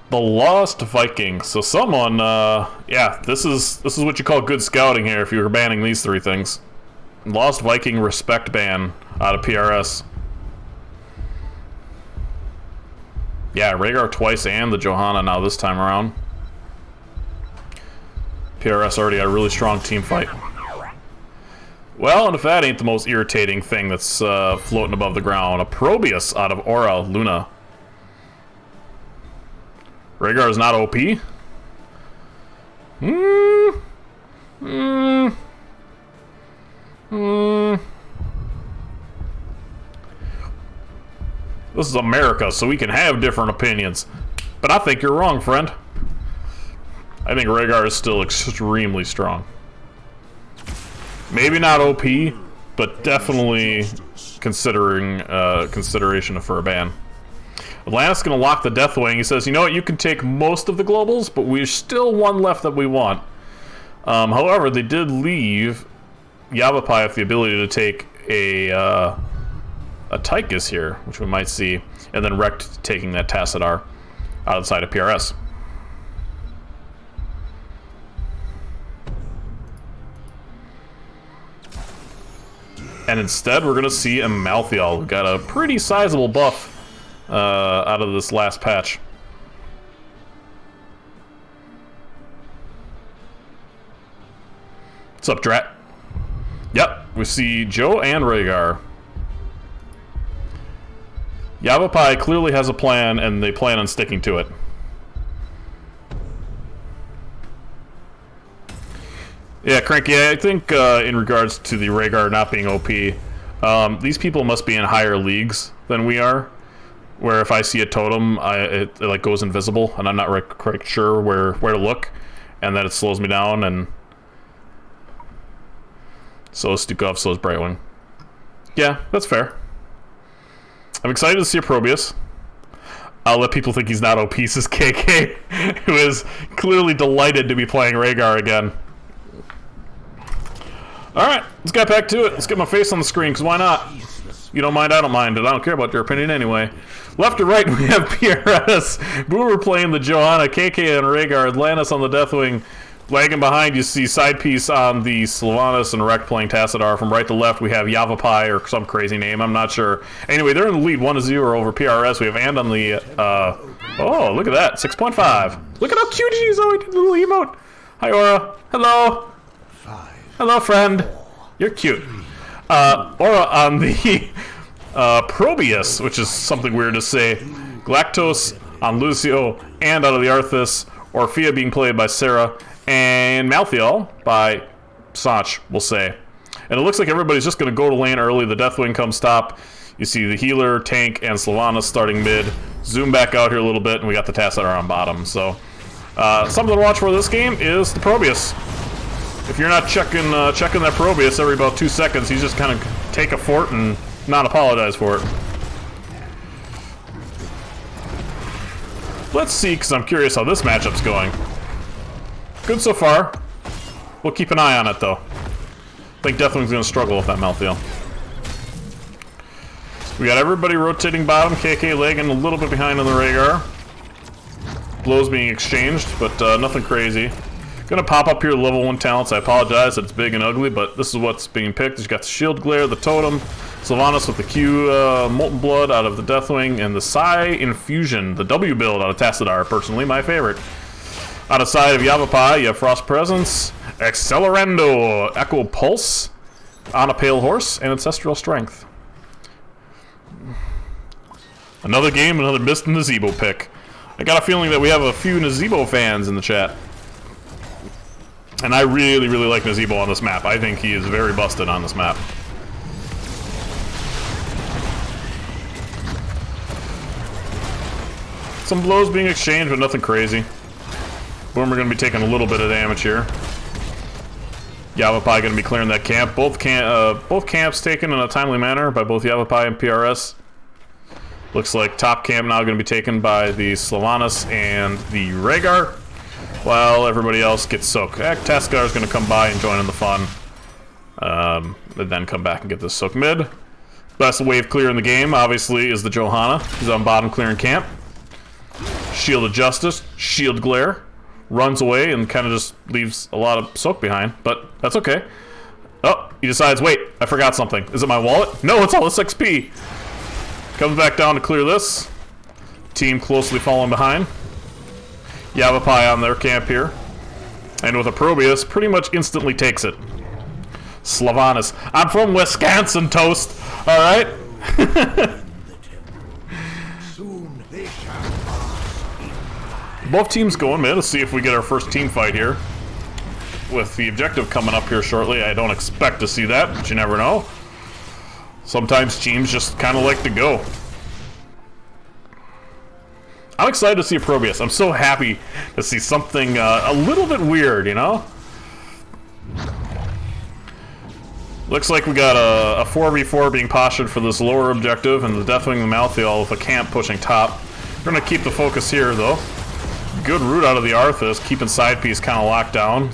The Lost Viking. So someone, yeah, this is what you call good scouting here if you were banning these 3 things. Lost Viking respect ban out of PRS. Yeah, Rhaegar twice and the Johanna now this time around. PRS already had a really strong team fight. Well, and if that ain't the most irritating thing that's floating above the ground, a Probius out of Aura Luna. Rhaegar is not OP? This is America, so we can have different opinions. But I think you're wrong, friend. I think Rhaegar is still extremely strong. Maybe not OP, but definitely consideration for a ban. Atlantis gonna lock the Deathwing. He says, you know what, you can take most of the globals, but we're still one left that we want. However, they did leave Yavapai with the ability to take a Tychus here, which we might see, and then Rekt taking that Tassadar outside of PRS. And instead, we're going to see a Malthael, who got a pretty sizable buff out of this last patch. What's up, Drat? Yep, we see Joe and Rhaegar. Yavapai clearly has a plan, and they plan on sticking to it. Yeah, Cranky, I think in regards to the Rhaegar not being OP, these people must be in higher leagues than we are, where if I see a totem, it like goes invisible, and I'm not quite sure where to look, and then it slows me down, and so is Stukov, so is Brightwing. Yeah, that's fair. I'm excited to see a Probius. I'll let people think he's not OP, says KK, who is clearly delighted to be playing Rhaegar again. Alright, let's get back to it. Let's get my face on the screen, because why not? You don't mind, I don't mind it. I don't care about your opinion anyway. Left to right, we have PRS. Boomer playing the Johanna, KK and Rhaegar, Atlantis on the Deathwing. Lagging behind, you see side piece on the Sylvanas and Rekt playing Tassadar. From right to left, we have Yavapai, or some crazy name, I'm not sure. Anyway, they're in the lead 1-0 over PRS. We have And on the, oh, look at that, 6.5. Look at how cute she is. Oh, we did a little emote. Hi, Aura. Hello. Hello, friend. You're cute. Aura on the Probius, which is something weird to say. Galactos on Lucio, and out of the Arthas. Orphea being played by Sarah, and Malthael by Sanch, we'll say. And it looks like everybody's just going to go to lane early. The Deathwing comes top. You see the healer, tank, and Sylvanas starting mid. Zoom back out here a little bit, and we got the Tassadar on bottom. So, something to watch for this game is the Probius. If you're not checking that Probius every about 2 seconds, he's just kind of take a fort and not apologize for it. Let's see, because I'm curious how this matchup's going. Good so far. We'll keep an eye on it, though. I think Deathwing's going to struggle with that Malthael. We got everybody rotating bottom. KK lagging a little bit behind on the Rhaegar. Blows being exchanged, but nothing crazy. Gonna pop up here level 1 talents. I apologize that it's big and ugly, but this is what's being picked. He's got the Shield Glare, the Totem, Sylvanas with the Q Molten Blood out of the Deathwing, and the Psi Infusion, the W build out of Tassadar, personally my favorite. Out of side of Yavapai, you have Frost Presence, Accelerando, Echo Pulse on a Pale Horse, and Ancestral Strength. Another game, another missed Nazebo pick. I got a feeling that we have a few Nazebo fans in the chat. And I really, really like Nazebo on this map. I think he is very busted on this map. Some blows being exchanged, but nothing crazy. Boomer going to be taking a little bit of damage here. Yavapai going to be clearing that camp. Both camps taken in a timely manner by both Yavapai and PRS. Looks like top camp now going to be taken by the Sylvanas and the Rhaegar, while everybody else gets soaked. Tassadar is going to come by and join in the fun. And then come back and get this soak mid. Best wave clear in the game, obviously, is the Johanna. He's on bottom clearing camp. Shield of Justice, Shield Glare. Runs away and kind of just leaves a lot of soak behind, but that's okay. Oh, he decides, wait, I forgot something. Is it my wallet? No, it's all this XP. Comes back down to clear this. Team closely following behind. Yavapai on their camp here. And with a Probius, pretty much instantly takes it. Sylvanas. I'm from Wisconsin, toast. Alright? Both teams going mid. Let's see if we get our first team fight here. With the objective coming up here shortly. I don't expect to see that, but you never know. Sometimes teams just kind of like to go. I'm excited to see a Probius. I'm so happy to see something a little bit weird, you know? Looks like we got a 4v4 being postured for this lower objective, and the Deathwing the Malthael with a camp pushing top. We're gonna keep the focus here, though. Good root out of the Arthas, keeping side piece kind of locked down.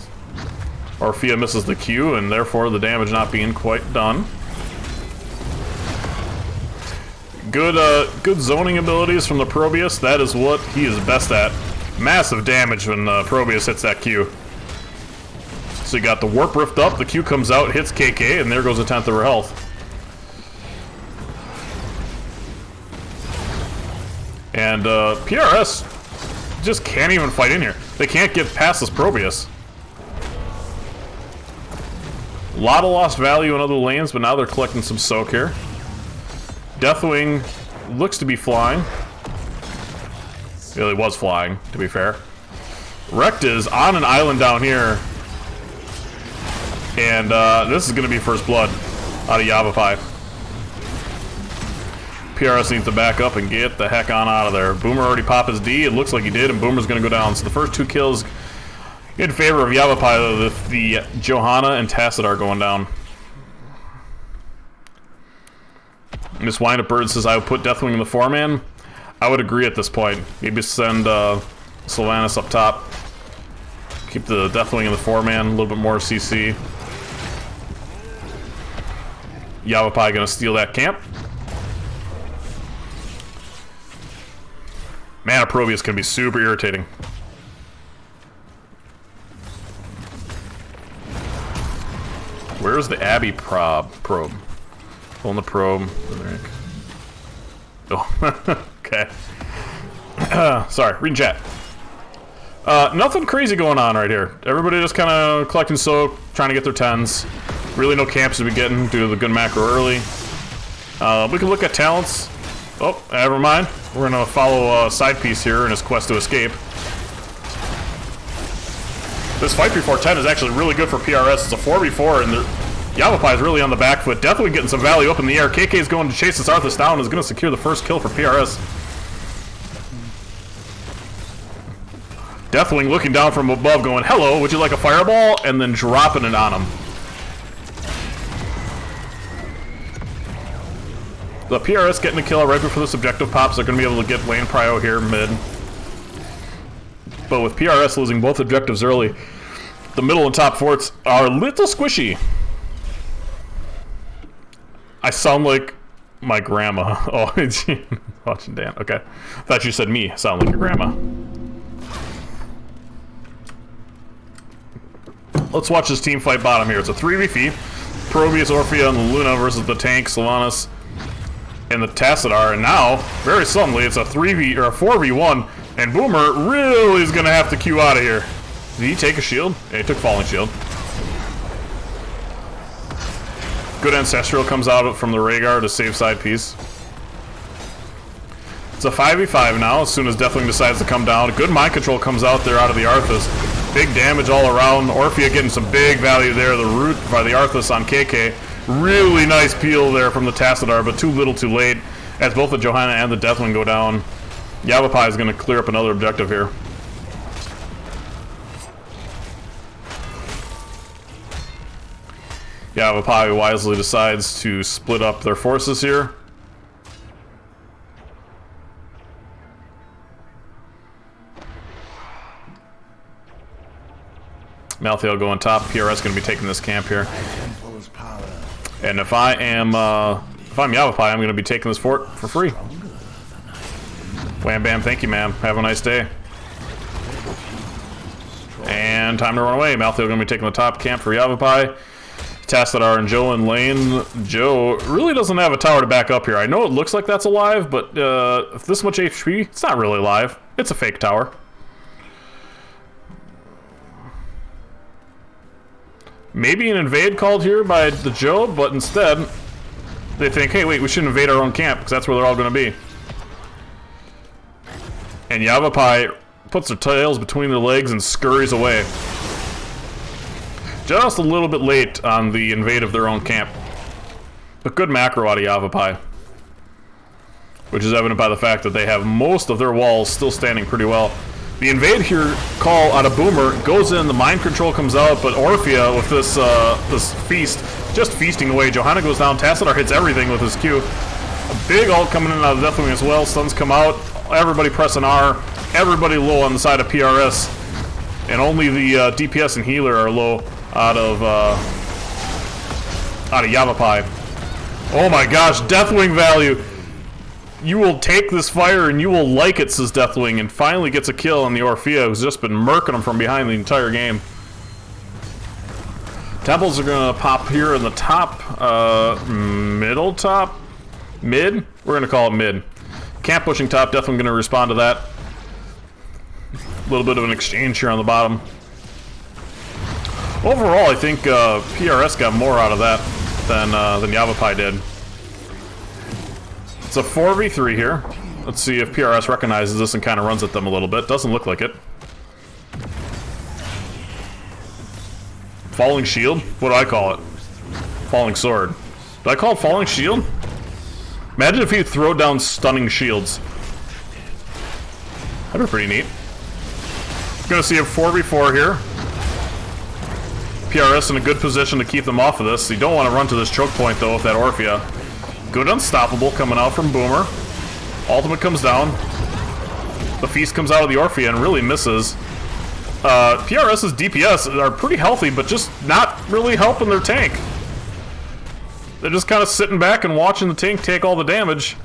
Orphea misses the Q, and therefore the damage not being quite done. Good zoning abilities from the Probius. That is what he is best at. Massive damage when Probius hits that Q. So you got the Warp Rift up, the Q comes out, hits KK, and there goes a 10th of her health. And PRS just can't even fight in here. They can't get past this Probius. A lot of lost value in other lanes, but now they're collecting some soak here. Deathwing looks to be flying. Really was flying, to be fair. Rekt is on an island down here. And this is going to be first blood out of Yavapai. PRS needs to back up and get the heck on out of there. Boomer already popped his D. It looks like he did, and Boomer's going to go down. So the first 2 kills in favor of Yavapai, with the Johanna and Tassadar going down. Miss Windup Bird says, I would put Deathwing in the 4-man. I would agree at this point. Maybe send Sylvanas up top. Keep the Deathwing in the 4-man, a little bit more CC. Yavapai gonna steal that camp. Man, a Probius can be super irritating. Where's the Abby probe? Pulling the probe. Oh, okay. Sorry, reading chat. Nothing crazy going on right here. Everybody just kind of collecting soak, trying to get their 10s. Really no camps to be getting due to the good macro early. We can look at talents. Oh, never mind. We're going to follow Side Piece here in his quest to escape. This fight before 10 is actually really good for PRS. It's a 4v4, and Yavapai is really on the back foot. Definitely getting some value up in the air. KK is going to chase this Arthas down and is going to secure the first kill for PRS. Deathwing looking down from above going, hello, would you like a fireball? And then dropping it on him. The PRS getting a kill right before this objective pops. They're going to be able to get lane prio here mid. But with PRS losing both objectives early, the middle and top forts are a little squishy. I sound like my grandma. Oh, watching Dan. Okay. Thought you said me. Sound like your grandma. Let's watch this team fight bottom here. It's a 3v3. Probius, Orphea, and Luna versus the tank, Sylvanas, and the Tassadar. And now, very suddenly, it's a 3v or a 4v1, and Boomer really is gonna have to queue out of here. Did he take a shield? Yeah, he took falling shield. Good Ancestral comes out from the Rhaegar to save side piece. It's a 5v5 now, as soon as Deathwing decides to come down. Good mind control comes out there out of the Arthas. Big damage all around. Orphea getting some big value there. The root by the Arthas on KK. Really nice peel there from the Tassadar, but too little too late, as both the Johanna and the Deathwing go down. Yavapai is going to clear up another objective here. Yavapai wisely decides to split up their forces here. Malthael going top. PRS going to be taking this camp here. And if I'm Yavapai, I'm going to be taking this fort for free. Wham bam, thank you, ma'am. Have a nice day. And time to run away. Malthael going to be taking the top camp for Yavapai. Tassadar and Joe in lane. Joe really doesn't have a tower to back up here. I know it looks like that's alive, but if this much HP, it's not really alive. It's a fake tower. Maybe an invade called here by the Joe, but instead they think, hey, wait, we should invade our own camp, because that's where they're all going to be. And Yavapai puts their tails between their legs and scurries away. Just a little bit late on the invade of their own camp. But good macro out of Yavapai. which is evident by the fact that they have most of their walls still standing pretty well. The invade here call out of Boomer goes in, the mind control comes out, but Orphea with this this feast, just feasting away. Johanna goes down, Tassadar hits everything with his Q. A big ult coming in out of Deathwing as well, stuns come out, everybody pressing R, everybody low on the side of PRS, and only the DPS and healer are low out of Yavapai. Oh my gosh, Deathwing value! You will take this fire and you will like it, says Deathwing, and finally gets a kill on the Orphea, who's just been murking him from behind the entire game. Temples are gonna pop here in the top, middle top? Mid? We're gonna call it mid. Camp pushing top, Deathwing gonna respond to that. A little bit of an exchange here on the bottom. Overall, I think PRS got more out of that than Yavapai did. It's a 4v3 here. Let's see if PRS recognizes this and kind of runs at them a little bit. Doesn't look like it. Falling shield? What do I call it? Falling sword. Do I call it falling shield? Imagine if you throw down stunning shields. That'd be pretty neat. Gonna see a 4v4 here. PRS in a good position to keep them off of this. You don't want to run to this choke point though with that Orphea. Good unstoppable coming out from Boomer. Ultimate comes down. The feast comes out of the Orphea and really misses. PRS's DPS are pretty healthy, but just not really helping their tank. They're just kind of sitting back and watching the tank take all the damage.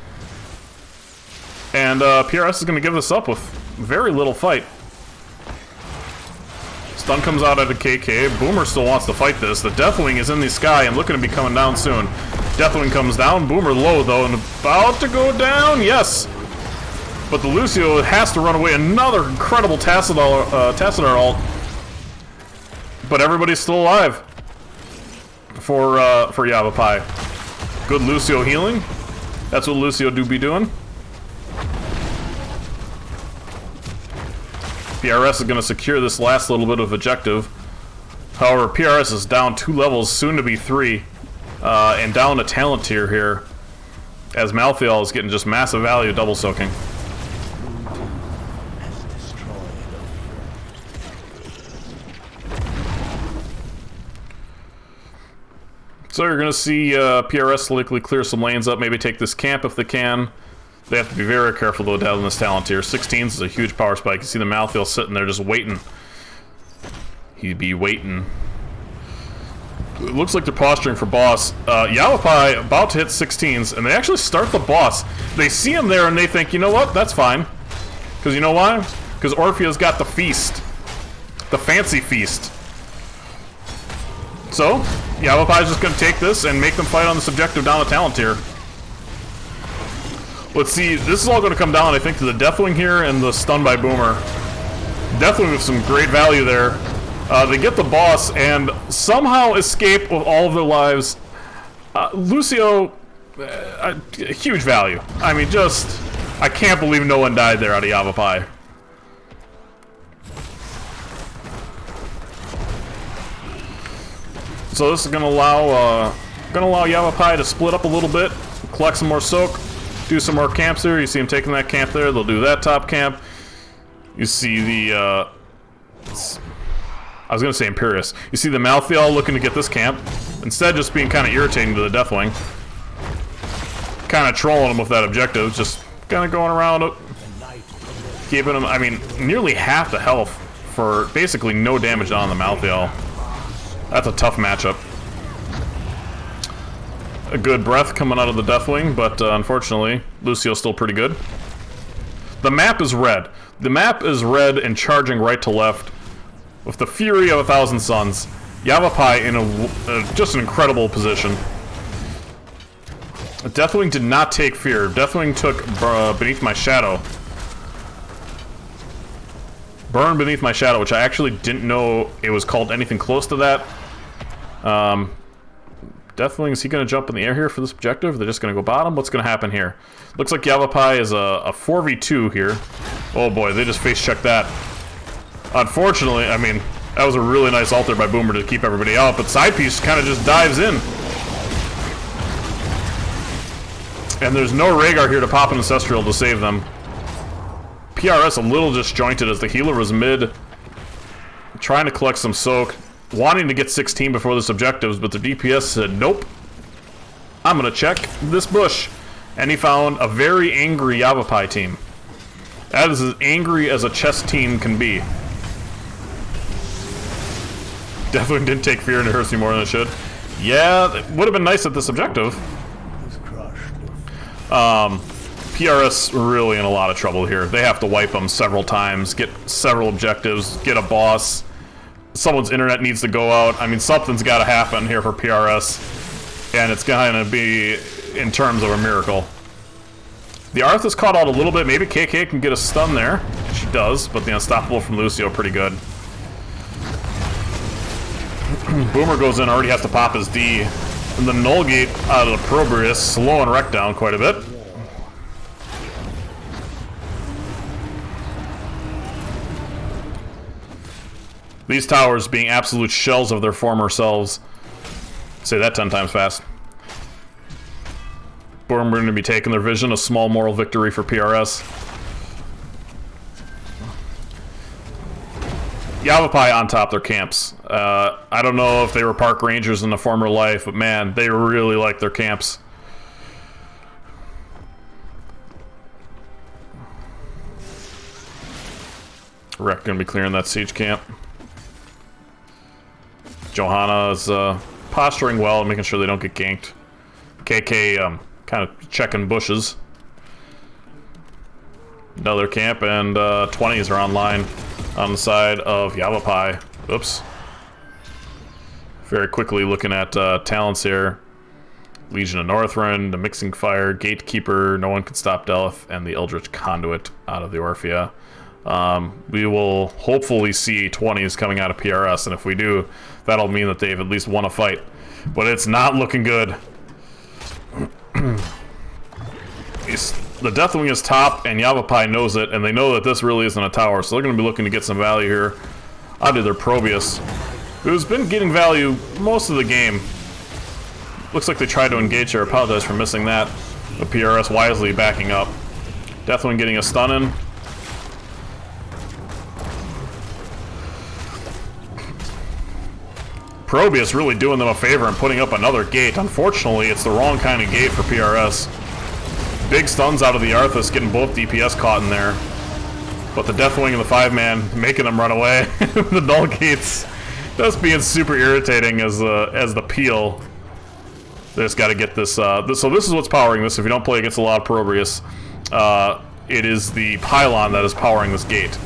And PRS is going to give this up with very little fight. Stun comes out at a KK. Boomer still wants to fight this. The Deathwing is in the sky and looking to be coming down soon. Deathwing comes down. Boomer low, though, and about to go down. Yes! But the Lucio has to run away. Another incredible Tassadar ult. But everybody's still alive for Yavapai. Good Lucio healing. That's what Lucio do be doing. PRS is going to secure this last little bit of objective. However, PRS is down 2 levels, soon to be 3, and down a talent tier here, as Malthael is getting just massive value double soaking. So you're going to see PRS likely clear some lanes up, maybe take this camp if they can. They have to be very careful though down in this talent tier. 16s is a huge power spike. You see the Malthael sitting there just waiting. He'd be waiting. It looks like they're posturing for boss. Yavapai about to hit 16s, and they actually start the boss. They see him there and they think, you know what, that's fine. Because you know why? Because Orphea's got the feast. The fancy feast. So, Yavapai's just going to take this and make them fight on this objective down the talent tier. Let's see, this is all going to come down, I think, to the Deathwing here and the stun by Boomer. Deathwing with some great value there. They get the boss and somehow escape with all of their lives. Lucio, huge value. I mean, just, I can't believe no one died there out of Yavapai. So this is going to allow Yavapai to split up a little bit, collect some more soak. Do some more camps here. You see them taking that camp there. They'll do that top camp. You see the, I was going to say Imperious. You see the Malthael looking to get this camp. Instead, just being kind of irritating to the Deathwing. Kind of trolling him with that objective. Just kind of going around it. Keeping him, I mean, nearly half the health for basically no damage on the Malthael. That's a tough matchup. A good breath coming out of the Deathwing, but unfortunately, Lucio's still pretty good. The map is red. The map is red and charging right to left with the fury of 1,000 suns. Yavapai in just an incredible position. Deathwing did not take fear. Deathwing took Beneath My Shadow. Burn Beneath My Shadow, which I actually didn't know it was called anything close to that. Deathwing, is he going to jump in the air here for this objective? They're just going to go bottom? What's going to happen here? Looks like Yavapai is a 4v2 here. Oh boy, they just face-checked that. Unfortunately, I mean, that was a really nice ult there by Boomer to keep everybody out, but Sidepiece kind of just dives in. And there's no Rhaegar here to pop an Ancestral to save them. PRS a little disjointed as the healer was mid, trying to collect some soak, wanting to get 16 before this objectives, but the DPS said, nope, I'm gonna check this bush. And he found a very angry Yavapai team. That is as angry as a chess team can be. Definitely didn't take fear into Hersey more than it should. Yeah, it would have been nice at this objective. PRS really in a lot of trouble here. They have to wipe them several times, get several objectives, get a boss. Someone's internet needs to go out. I mean, something's got to happen here for PRS, and it's going to be in terms of a miracle. The Arthas caught out a little bit. Maybe KK can get a stun there. She does, but the Unstoppable from Lucio pretty good. Boomer goes in, already has to pop his D. And the Null Gate out of the Probrius, slowing Wreck down quite a bit. These towers being absolute shells of their former selves. Say that 10 times fast. Boomer going to be taking their vision, a small moral victory for PRS. Yavapai on top their camps. I don't know if they were park rangers in a former life, but man, they really like their camps. Wreck gonna be clearing that siege camp. Johanna is posturing well and making sure they don't get ganked. KK kind of checking bushes. Another camp, and 20s are online on the side of Yavapai. Oops. Very quickly looking at talents here. Legion of Northrend, the Mixing Fire, Gatekeeper, No One Can Stop Delph, and the Eldritch Conduit out of the Orphea. We will hopefully see 20s coming out of PRS, and if we do, that'll mean that they've at least won a fight. But it's not looking good. The Deathwing is top, and Yavapai knows it, and they know that this really isn't a tower, so they're going to be looking to get some value here out of their Probius, who's been getting value most of the game. Looks like they tried to engage here. I apologize for missing that. The PRS wisely backing up. Deathwing getting a stun in. Probius really doing them a favor and putting up another gate. Unfortunately, it's the wrong kind of gate for PRS. Big stuns out of the Arthas, getting both DPS caught in there. But the Deathwing and the 5-man making them run away. The Null Gates just being super irritating as the peel. They just got to get this, so this is what's powering this. If you don't play against a lot of Probrius, it is the pylon that is powering this gate.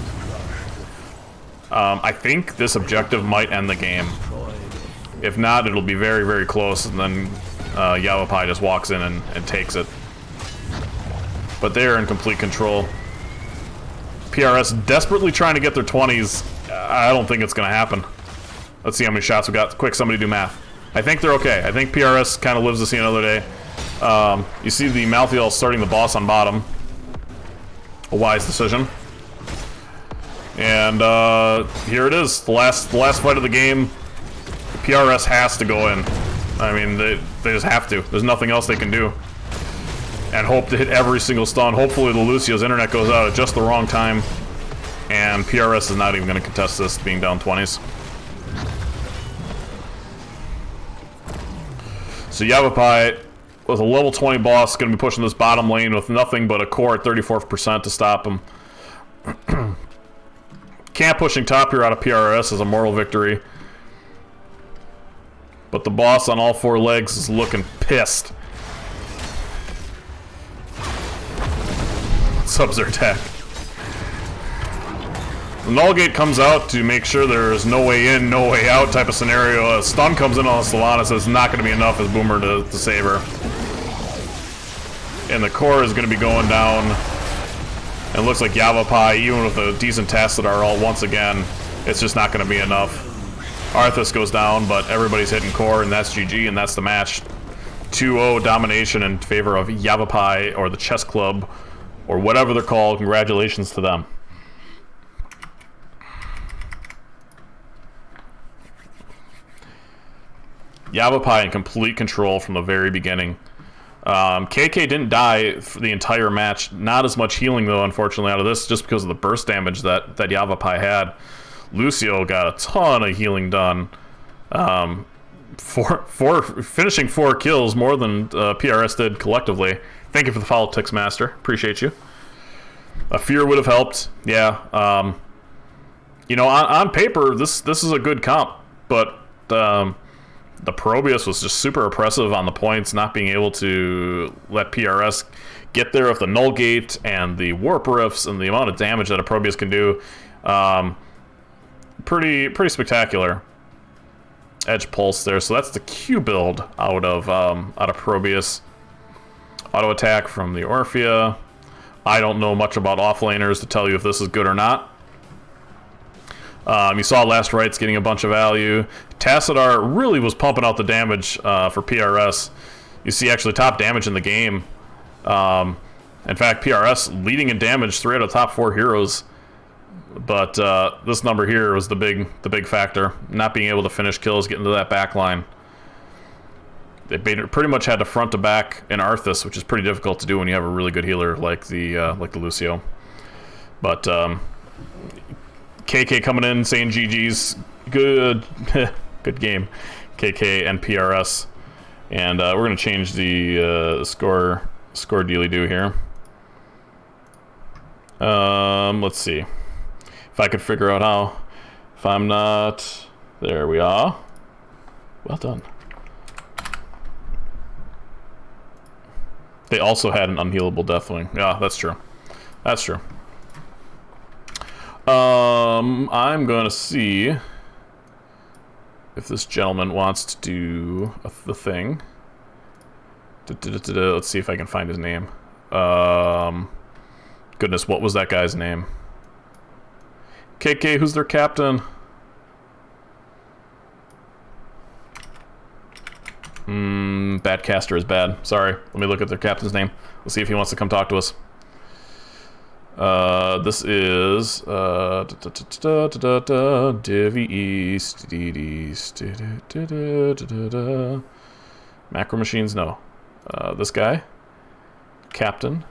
I think this objective might end the game. If not, it'll be very, very close, and then Yavapai just walks in and takes it. But they're in complete control. PRS desperately trying to get their 20s. I don't think it's going to happen. Let's see how many shots we got. Quick, somebody do math. I think they're okay. I think PRS kind of lives to see another day. You see the Malthael starting the boss on bottom. A wise decision. And here it is. The last fight of the game. PRS has to go in. I mean, they just have to. There's nothing else they can do. And hope to hit every single stun. Hopefully the Lucio's internet goes out at just the wrong time. And PRS is not even going to contest this, being down 20s. So Yavapai, with a level 20 boss, going to be pushing this bottom lane with nothing but a core at 34% to stop him. Camp pushing top here out of PRS is a moral victory. But the boss on all 4 legs is looking pissed. Subs their attack. The Null Gate comes out to make sure there is no way in, no way out type of scenario. A stun comes in on Solanas. It's not going to be enough as Boomer to save her. And the core is going to be going down. And it looks like Yavapai, even with a decent Tacit all once again, it's just not going to be enough. Arthas goes down, but everybody's hitting core, and that's GG, and that's the match. 2-0 domination in favor of Yavapai, or the Chess Club, or whatever they're called. Congratulations to them. Yavapai in complete control from the very beginning. KK didn't die for the entire match. Not as much healing, though, unfortunately, out of this, just because of the burst damage that Yavapai had. Lucio got a ton of healing done. Finishing 4 kills, more than PRS did collectively. Thank you for the follow, Tix Master. Appreciate you. A fear would have helped. Yeah. On paper, this is a good comp, but the Probius was just super oppressive on the points, not being able to let PRS get there with the Null Gate and the Warp Rifts and the amount of damage that a Probius can do. Pretty spectacular. Edge Pulse there, so that's the Q build out of Probius. Auto attack from the Orphea. I don't know much about offlaners to tell you if this is good or not. You saw Last Rites getting a bunch of value. Tassadar really was pumping out the damage for PRS. You see actually top damage in the game. In fact, PRS leading in damage, 3 out of top 4 heroes. But this number here was the big factor. Not being able to finish kills, getting to that back line. They pretty much had to front to back in Arthas, which is pretty difficult to do when you have a really good healer like the Lucio. But KK coming in saying GG's, good good game, KK and PRS. And we're gonna change the score dealy-do here. Let's see if I could figure out how. If I'm not, there we are. Well done. They also had an unhealable Deathwing. Yeah, that's true. That's true. I'm gonna see if this gentleman wants to do the thing. Let's see if I can find his name. Goodness, what was that guy's name? KK, who's their captain? Badcaster is bad. Sorry. Let me look at their captain's name. We'll see if he wants to come talk to us. This is Div E Macro Machines, no. This guy. Captain.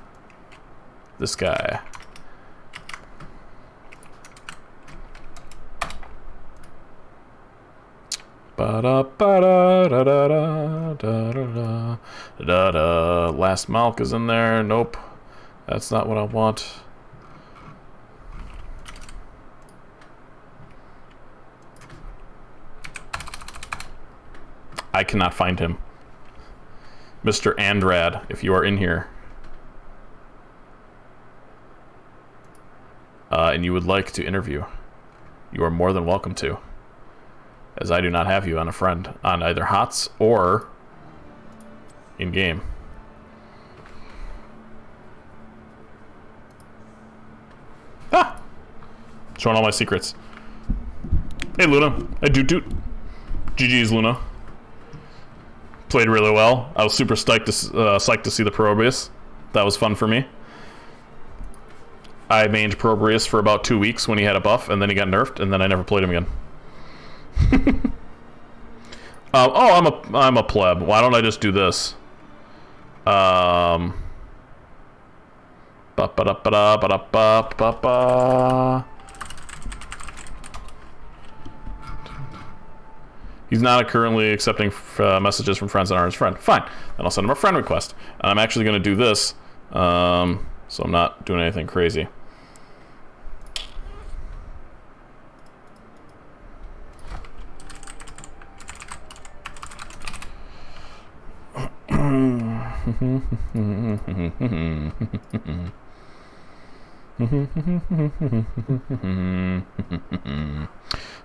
This guy. Last Malk is in there. Nope. That's not what I want. I cannot find him. Mr. Andrad, if you are in here. And you would like to interview, you are more than welcome to. As I do not have you on a friend on either HOTS or in-game. Ah! Showing all my secrets. Hey, Luna. Hey, Doot. GG's, Luna. Played really well. I was super psyched to see the Probrius. That was fun for me. I mained Probrius for about 2 weeks when he had a buff, and then he got nerfed, and then I never played him again. I'm a pleb. Why don't I just do this? He's not currently accepting messages from friends and are his friend. Fine. Then I'll send him a friend request. And I'm actually going to do this, so I'm not doing anything crazy.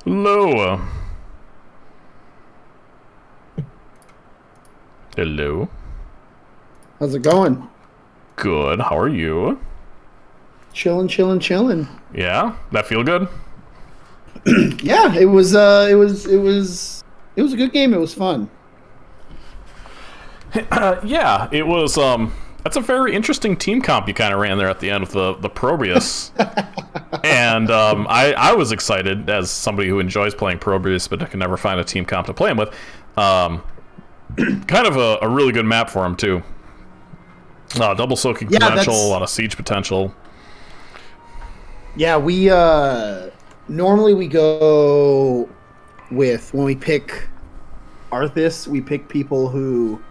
Hello. Hello. How's it going? Good. How are you? Chilling. Yeah, that feel good? Yeah, it was a good game. It was fun. Yeah, it was. That's a very interesting team comp you kind of ran there at the end with the Probrius. And I was excited as somebody who enjoys playing Probrius, but I can never find a team comp to play him with. Kind of a really good map for him too. Double soaking Yeah, potential, that's- a lot of siege potential. Yeah, we normally we go with, when we pick Arthas, we pick people who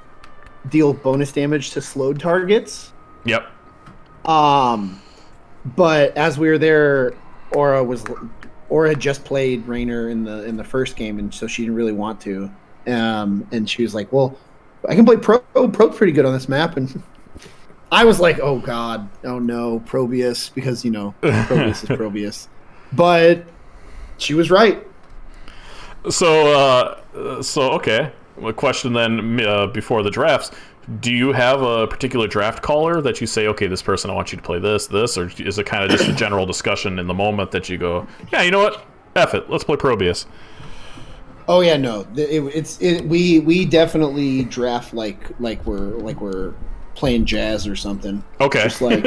deal bonus damage to slowed targets. Yep. But as we were there, Aura had just played Raynor in the first game, and so she didn't really want to. And she was like, "Well, I can play Pro. Pro's pretty good on this map." And I was like, "Oh God, oh no, Probius," because Probius is Probius. But she was right. So okay. A question then before the drafts. Do you have a particular draft caller that you say, okay, this person, I want you to play this, or is it kind of just a general discussion in the moment that you go, yeah, you know what? F it, let's play Probius. Oh yeah, no, we definitely draft like we're playing jazz or something. Okay. Just like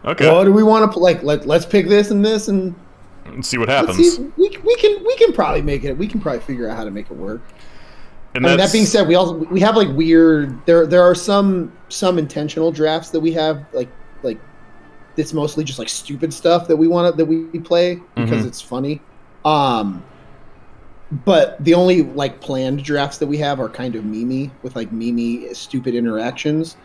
okay. What do we want to like? Let's pick this and see what happens. We can probably make it. We can probably figure out how to make it work. And that being said, we have like weird. There are some intentional drafts that we have like it's mostly just like stupid stuff that we play because it's funny. But the only like planned drafts that we have are kind of memey with like stupid interactions.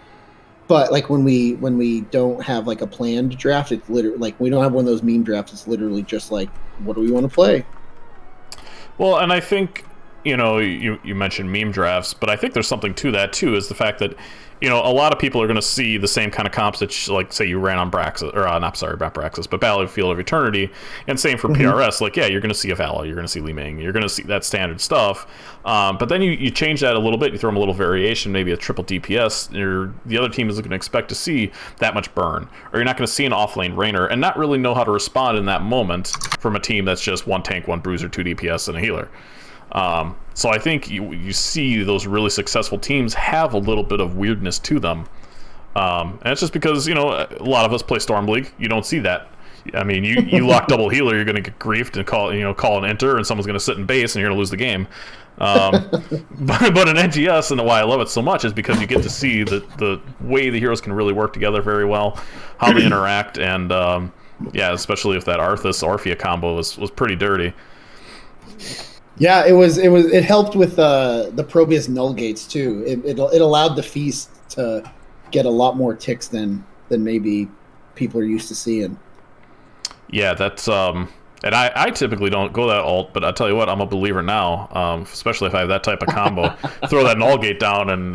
But like when we don't have like a planned draft, it's literally like we don't have one of those meme drafts. It's literally just like, what do we want to play? Well, and I think you mentioned meme drafts, but I think there's something to that too. Is the fact that a lot of people are going to see the same kind of comps that like say you ran on Braxis, or not Braxis, but Battlefield of Eternity, and same for PRS. Like, yeah, you're going to see a Vala, you're going to see Li Ming, you're going to see that standard stuff. But then you change that a little bit, you throw them a little variation, maybe a triple DPS. The other team isn't going to expect to see that much burn, or you're not going to see an off-lane Raynor and not really know how to respond in that moment from a team that's just one tank, one bruiser, 2 DPS, and a healer. So I think you see those really successful teams have a little bit of weirdness to them. And it's just because, a lot of us play Storm League. You don't see that. I mean, you lock double healer, you're going to get griefed and call an enter, and someone's going to sit in base, and you're going to lose the game. But in NGS, and why I love it so much is because you get to see the way the heroes can really work together very well, how they interact, and especially if that Arthas Orphea combo was pretty dirty. Yeah, it helped with the Probius null gates too. It allowed the feast to get a lot more ticks than maybe people are used to seeing. Yeah, that's and I typically don't go that alt, but I tell you what, I'm a believer now, especially if I have that type of combo. Throw that null gate down, and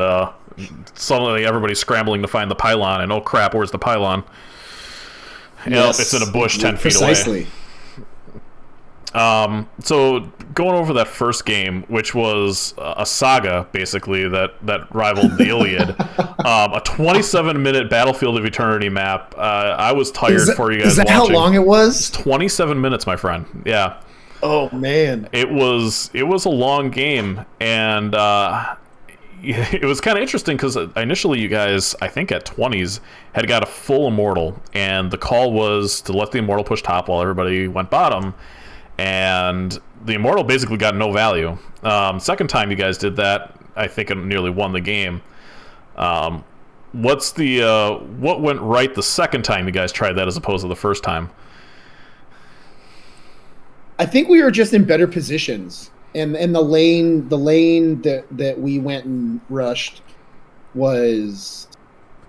suddenly everybody's scrambling to find the pylon, and oh crap, where's the pylon? Yes, it's in a bush 10 feet precisely. away. So going over that first game, which was a saga basically that rivaled the Iliad, a 27-minute Battlefield of Eternity map. I was tired for you guys. Is that watching. how long it was? It's 27 minutes, my friend. Yeah. Oh man. It was a long game, and it was kind of interesting because initially you guys, I think at 20s, had got a full Immortal, and the call was to let the Immortal push top while everybody went bottom. And the Immortal basically got no value. Second time you guys did that, I think it nearly won the game. What went right the second time you guys tried that as opposed to the first time? I think we were just in better positions, and the lane that we went and rushed was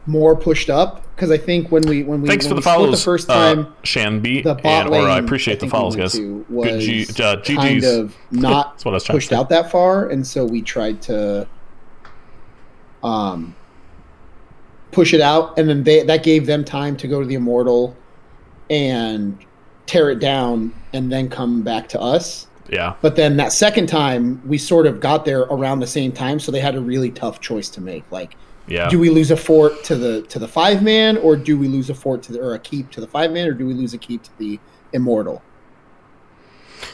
more pushed up, because I think when we thanks for the split follows the first time, Shanby, the bot lane, I appreciate the follows, guys. Was good GG's. kind of not That's what I was pushed out that far, and so we tried to push it out, and then that gave them time to go to the Immortal and tear it down, and then come back to us. Yeah. But then that second time, we sort of got there around the same time, so they had a really tough choice to make. Like, yeah. Do we lose a fort to the 5-man, or do we lose a fort or a keep to the 5-man, or do we lose a keep to the Immortal?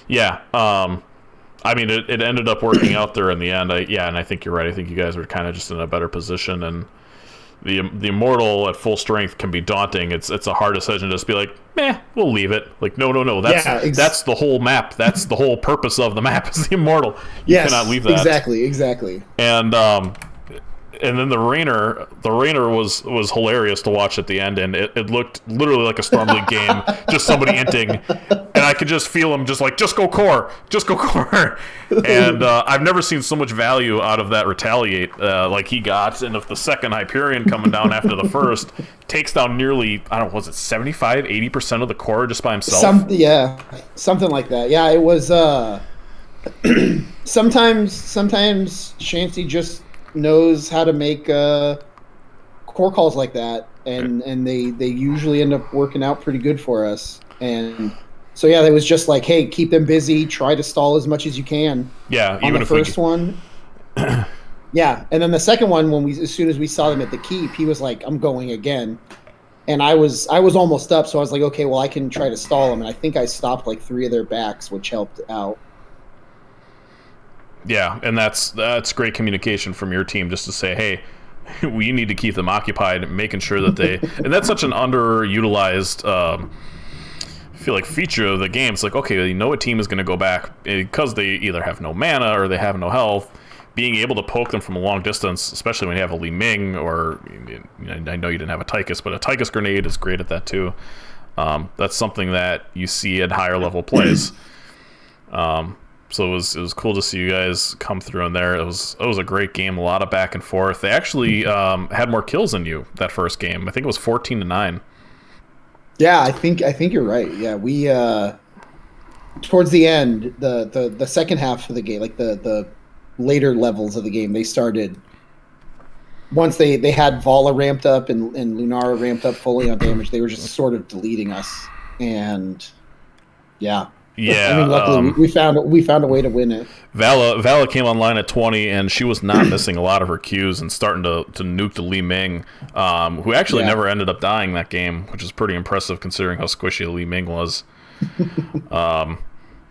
Yeah. I mean, it ended up working out there in the end. And I think you're right. I think you guys were kind of just in a better position, and the Immortal at full strength can be daunting. It's a hard decision to just be like, meh, we'll leave it. Like, no. That's the whole map. That's the whole purpose of the map is the Immortal. You cannot leave that. Exactly. And and then the Rainer was hilarious to watch at the end, and it looked literally like a Storm League game, just somebody inting, and I could just feel him just like, just go core. And I've never seen so much value out of that retaliate like he got, and if the second Hyperion coming down after the first takes down nearly, I don't know, was it 75, 80% of the core just by himself? Something like that. Yeah, it was. Sometimes Shancy just knows how to make core calls like that, and they usually end up working out pretty good for us. And so yeah, it was just like, hey, keep them busy, try to stall as much as you can. Yeah, even the first one. Yeah, and then the second one, as soon as we saw them at the keep, he was like, I'm going again. And I was almost up, so I was like, okay, well, I can try to stall them. And I think I stopped like 3 of their backs, which helped out. Yeah, and that's great communication from your team, just to say, hey, we need to keep them occupied, making sure that they... and that's such an underutilized, I feel like, feature of the game. It's like, okay, you know a team is going to go back because they either have no mana or they have no health. Being able to poke them from a long distance, especially when you have a Li Ming, or I know you didn't have a Tychus, but a Tychus grenade is great at that too. That's something that you see at higher level plays. So it was cool to see you guys come through in there. It was a great game, a lot of back and forth. They actually had more kills than you that first game. I think it was 14-9. Yeah, I think you're right. Yeah, we towards the end, the second half of the game, like the later levels of the game, they started, once they had Vala ramped up and Lunara ramped up fully on damage, they were just sort of deleting us. And yeah. Yeah, I mean, luckily we found a way to win it. Vala came online at 20, and she was not missing a lot of her Qs and starting to nuke the Li Ming, who actually never ended up dying that game, which is pretty impressive considering how squishy Li Ming was.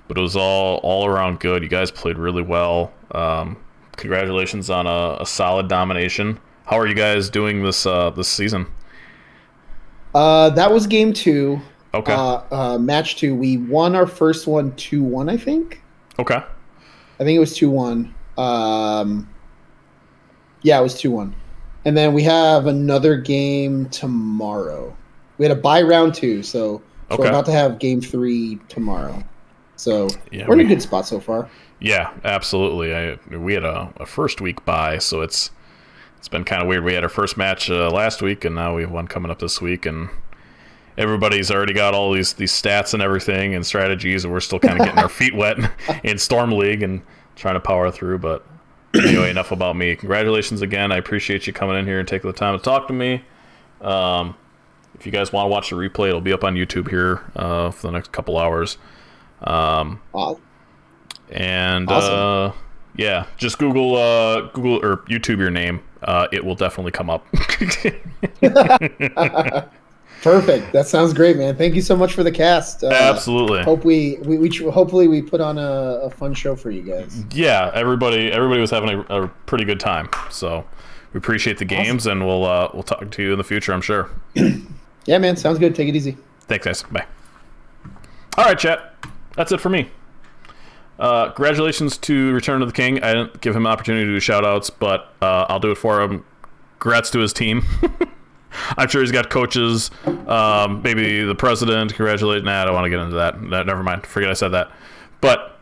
But it was all around good. You guys played really well. Congratulations on a solid domination. How are you guys doing this season? That was game 2. Okay. Match 2, we won our first one 2-1, I think. Okay. I think it was 2-1. Yeah, it was 2-1. And then we have another game tomorrow. We had a bye round 2, so we're about to have game 3 tomorrow. So we're in a good spot so far. Yeah, absolutely. We had a first week bye, so it's been kind of weird. We had our first match last week, and now we have one coming up this week, and everybody's already got all these stats and everything and strategies, and we're still kind of getting our feet wet in Storm League and trying to power through. But anyway, enough about me. Congratulations again. I appreciate you coming in here and taking the time to talk to me. If you guys want to watch the replay, it'll be up on YouTube here for the next couple hours. And awesome. Yeah, just Google or YouTube your name. It will definitely come up. Perfect. That sounds great, man. Thank you so much for the cast. Absolutely. Hopefully we put on a fun show for you guys. Yeah, everybody was having a pretty good time. So we appreciate the games, awesome. And we'll talk to you in the future, I'm sure. Yeah, man. Sounds good. Take it easy. Thanks, guys. Bye. All right, chat. That's it for me. Congratulations to Return of the King. I didn't give him an opportunity to do shout-outs, but I'll do it for him. Congrats to his team. I'm sure he's got coaches, maybe the president. Congratulate. Nah, I don't want to get into that. Never mind. Forget I said that. But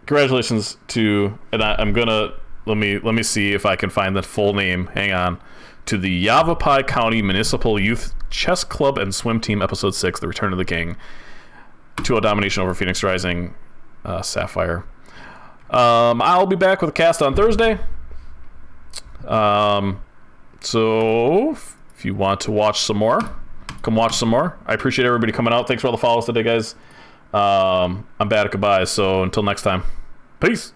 congratulations to, and I'm gonna let me see if I can find the full name. Hang on. To the Yavapai County Municipal Youth Chess Club and Swim Team, Episode 6, The Return of the King. 2-0 domination over Phoenix Rising Sapphire. I'll be back with a cast on Thursday. So if you want to watch some more, come watch some more. I appreciate everybody coming out. Thanks for all the follows today, guys. I'm bad at goodbyes, so until next time, peace.